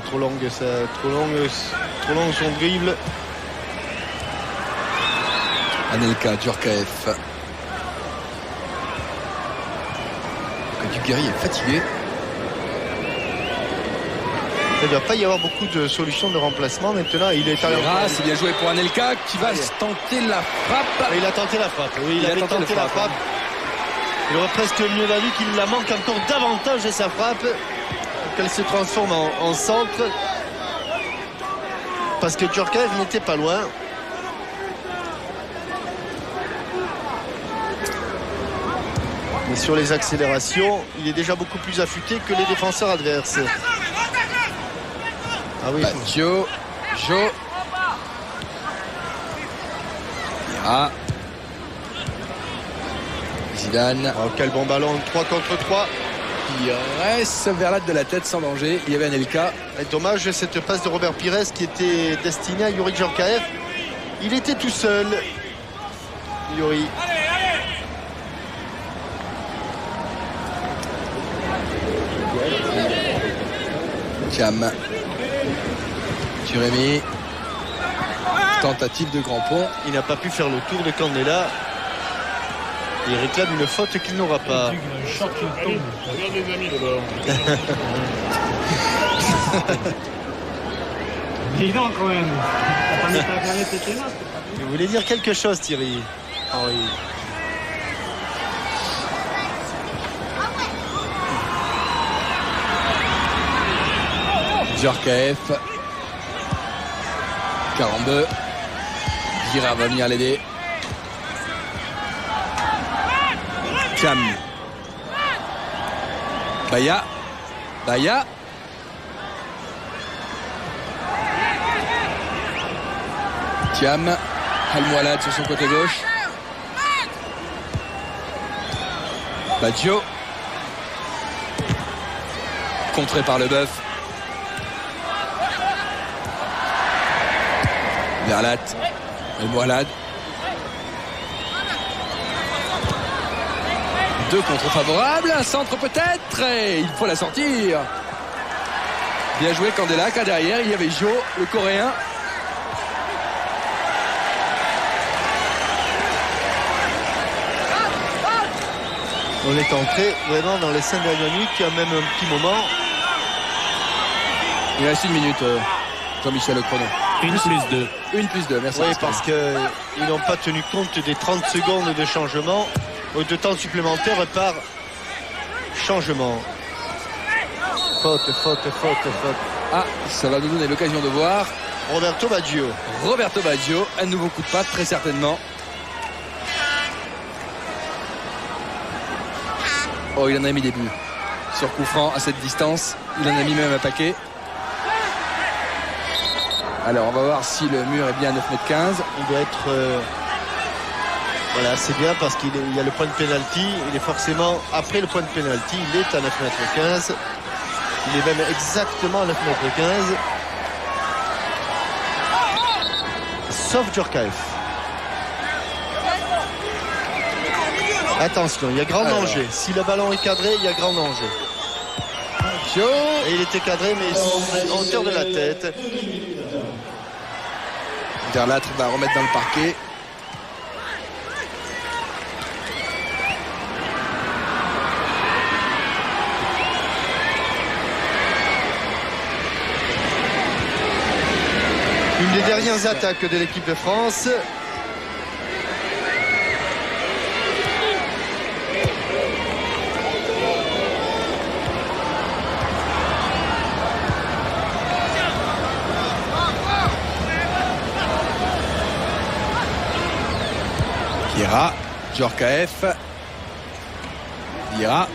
Trop long son dribble. Anelka, Djorkaeff. Dugarry est fatigué. Il ne doit pas y avoir beaucoup de solutions de remplacement maintenant. Il est allé. C'est bien joué pour Anelka qui va tenter la frappe. Il a tenté la frappe. Oui, il avait tenté la frappe. Il aurait presque mieux valu qu'il la manque encore davantage de sa frappe, qu'elle se transforme en centre. Parce que Djorkaeff n'était pas loin. Mais sur les accélérations, il est déjà beaucoup plus affûté que les défenseurs adverses. Ah oui. Jo. Zidane. Oh, quel bon ballon, 3 contre 3. Il reste vers l'âge de la tête sans danger. Il y avait Anelka. Et dommage cette passe de Robert Pires qui était destinée à Youri Djorkaeff. Il était tout seul. Youri. Thiam. Jérémy. Tentative de grand pont. Il n'a pas pu faire le tour de Candela. Il réclame une faute qu'il n'aura pas. Regarde les amis d'abord. Dis donc quand même. T'as pas mis ta planète et tes notes. Vous voulez dire quelque chose, Thierry Henry? Djorkaeff. 42. Gira va venir l'aider. Thiam. Baya. Thiam. Al-Moualad sur son côté gauche. Baggio. Contré par Leboeuf. Verlat. Al-Moualad. 2 contre favorables, un centre peut-être, et il faut la sortir. Bien joué Candela, car derrière il y avait Jo, le Coréen. On est entré vraiment dans les 5 dernières minutes, il y a même un petit moment. Il reste 1 minute, Jean-Michel le chrono. 1+2. 1+2, merci. Oui, parce qu'ils n'ont pas tenu compte des 30 secondes de changement, ou de temps supplémentaire par changement. Faute. Ah, ça va nous donner l'occasion de voir Roberto Baggio, un nouveau coup de patte très certainement. Oh, il en a mis des buts. Sur coup franc à cette distance, il en a mis même un paquet. Alors on va voir si le mur est bien à 9,15 m. Il doit être... Voilà, c'est bien parce qu'il y a le point de pénalty. Il est forcément après le point de pénalty. Il est à 9,15 m. Il est même exactement à 9,15 m. Sauf Djorkaeff. Attention, il y a grand danger. Si le ballon est cadré, il y a grand danger. Et il était cadré, mais en hauteur de la tête. Verlat va remettre dans le parquet. Une des dernières attaques de l'équipe de France. Gira, Djorkaeff. Gira.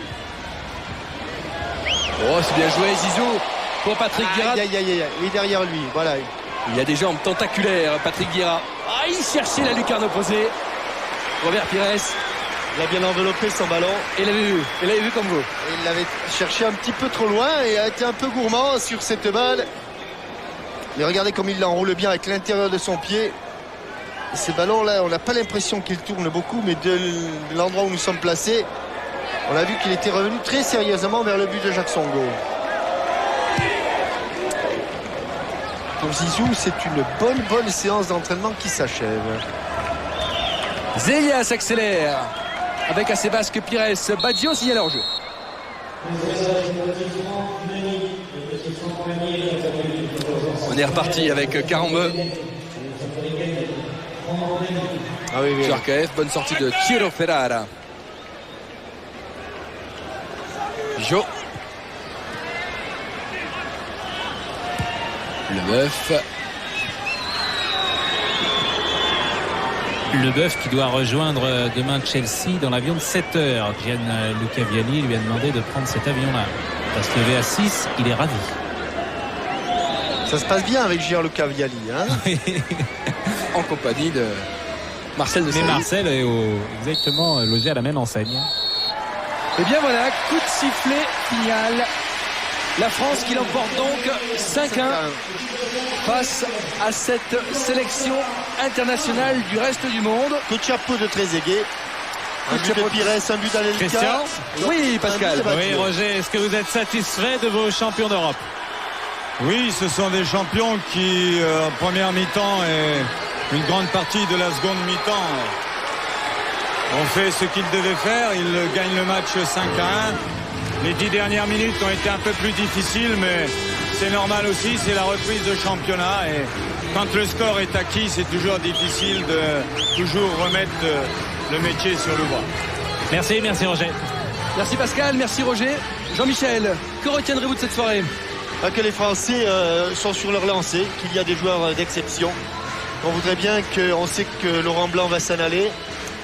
Oh, c'est bien joué, Zizou. Pour Patrick Guira. Il est derrière lui, voilà. Il a des jambes tentaculaires, Patrick Guira. Ah, il cherchait la lucarne opposée. Robert Pires. Il a bien enveloppé son ballon. Et il l'avait vu comme vous. Et il l'avait cherché un petit peu trop loin et a été un peu gourmand sur cette balle. Mais regardez comme il l'enroule bien avec l'intérieur de son pied. Et ces ballons-là, on n'a pas l'impression qu'ils tournent beaucoup, mais de l'endroit où nous sommes placés, on a vu qu'il était revenu très sérieusement vers le but de Jacques Songo. Pour Zizou, c'est une bonne séance d'entraînement qui s'achève. Zélia s'accélère avec à ses basques Pires. Baggio signale hors jeu. On est reparti avec Carambeu. Ah oui, oui. Djorkaeff, bonne sortie de Ciro Ferrara. Jo. Leboeuf. Leboeuf qui doit rejoindre demain Chelsea dans l'avion de 7 heures. Gianluca Vialli lui a demandé de prendre cet avion-là. Il va se lever à 6, il est ravi. Ça se passe bien avec Gianluca Vialli, hein. En compagnie de Marcel de Mais Sailly. Marcel est exactement logé à la même enseigne. Et bien voilà, coup de sifflet final. La France qui l'emporte donc 5-1 face à cette sélection internationale du reste du monde. Coup de chapeau de Trezeguet. Un but de Pires, un but d'Anelka. Christian ? Oui, Pascal. Oui, Roger, est-ce que vous êtes satisfait de vos champions d'Europe ? Oui, ce sont des champions qui, en première mi-temps et une grande partie de la seconde mi-temps, ont fait ce qu'ils devaient faire. Ils gagnent le match 5-1. Les 10 dernières minutes ont été un peu plus difficiles, mais c'est normal aussi, c'est la reprise de championnat. Et quand le score est acquis, c'est toujours difficile de toujours remettre le métier sur le voie. Merci Roger. Merci Pascal, merci Roger. Jean-Michel, que retiendrez-vous de cette soirée ? Que les Français sont sur leur lancée, qu'il y a des joueurs d'exception. On voudrait bien qu'on sait que Laurent Blanc va s'en aller,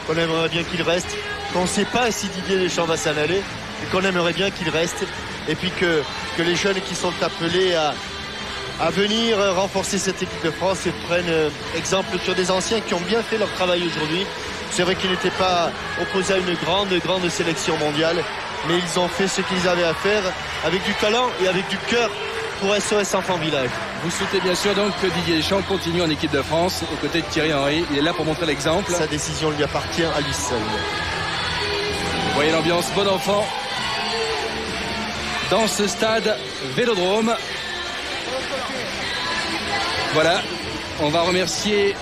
qu'on aimerait bien qu'il reste, qu'on ne sait pas si Didier Deschamps va s'en aller, et qu'on aimerait bien qu'il reste, et puis que les jeunes qui sont appelés à venir renforcer cette équipe de France et prennent exemple sur des anciens qui ont bien fait leur travail aujourd'hui. C'est vrai qu'ils n'étaient pas opposés à une grande sélection mondiale, mais ils ont fait ce qu'ils avaient à faire avec du talent et avec du cœur pour SOS Enfants Village. Vous souhaitez bien sûr donc que Didier Deschamps continue en équipe de France aux côtés de Thierry Henry. Il est là pour montrer l'exemple. Sa décision lui appartient à lui seul. Vous voyez l'ambiance bon enfant dans ce stade Vélodrome. Voilà, on va remercier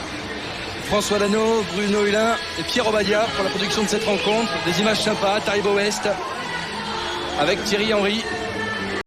François Lano, Bruno Hulin et Pierre Obadia pour la production de cette rencontre. Des images sympas, Taribo West avec Thierry Henry.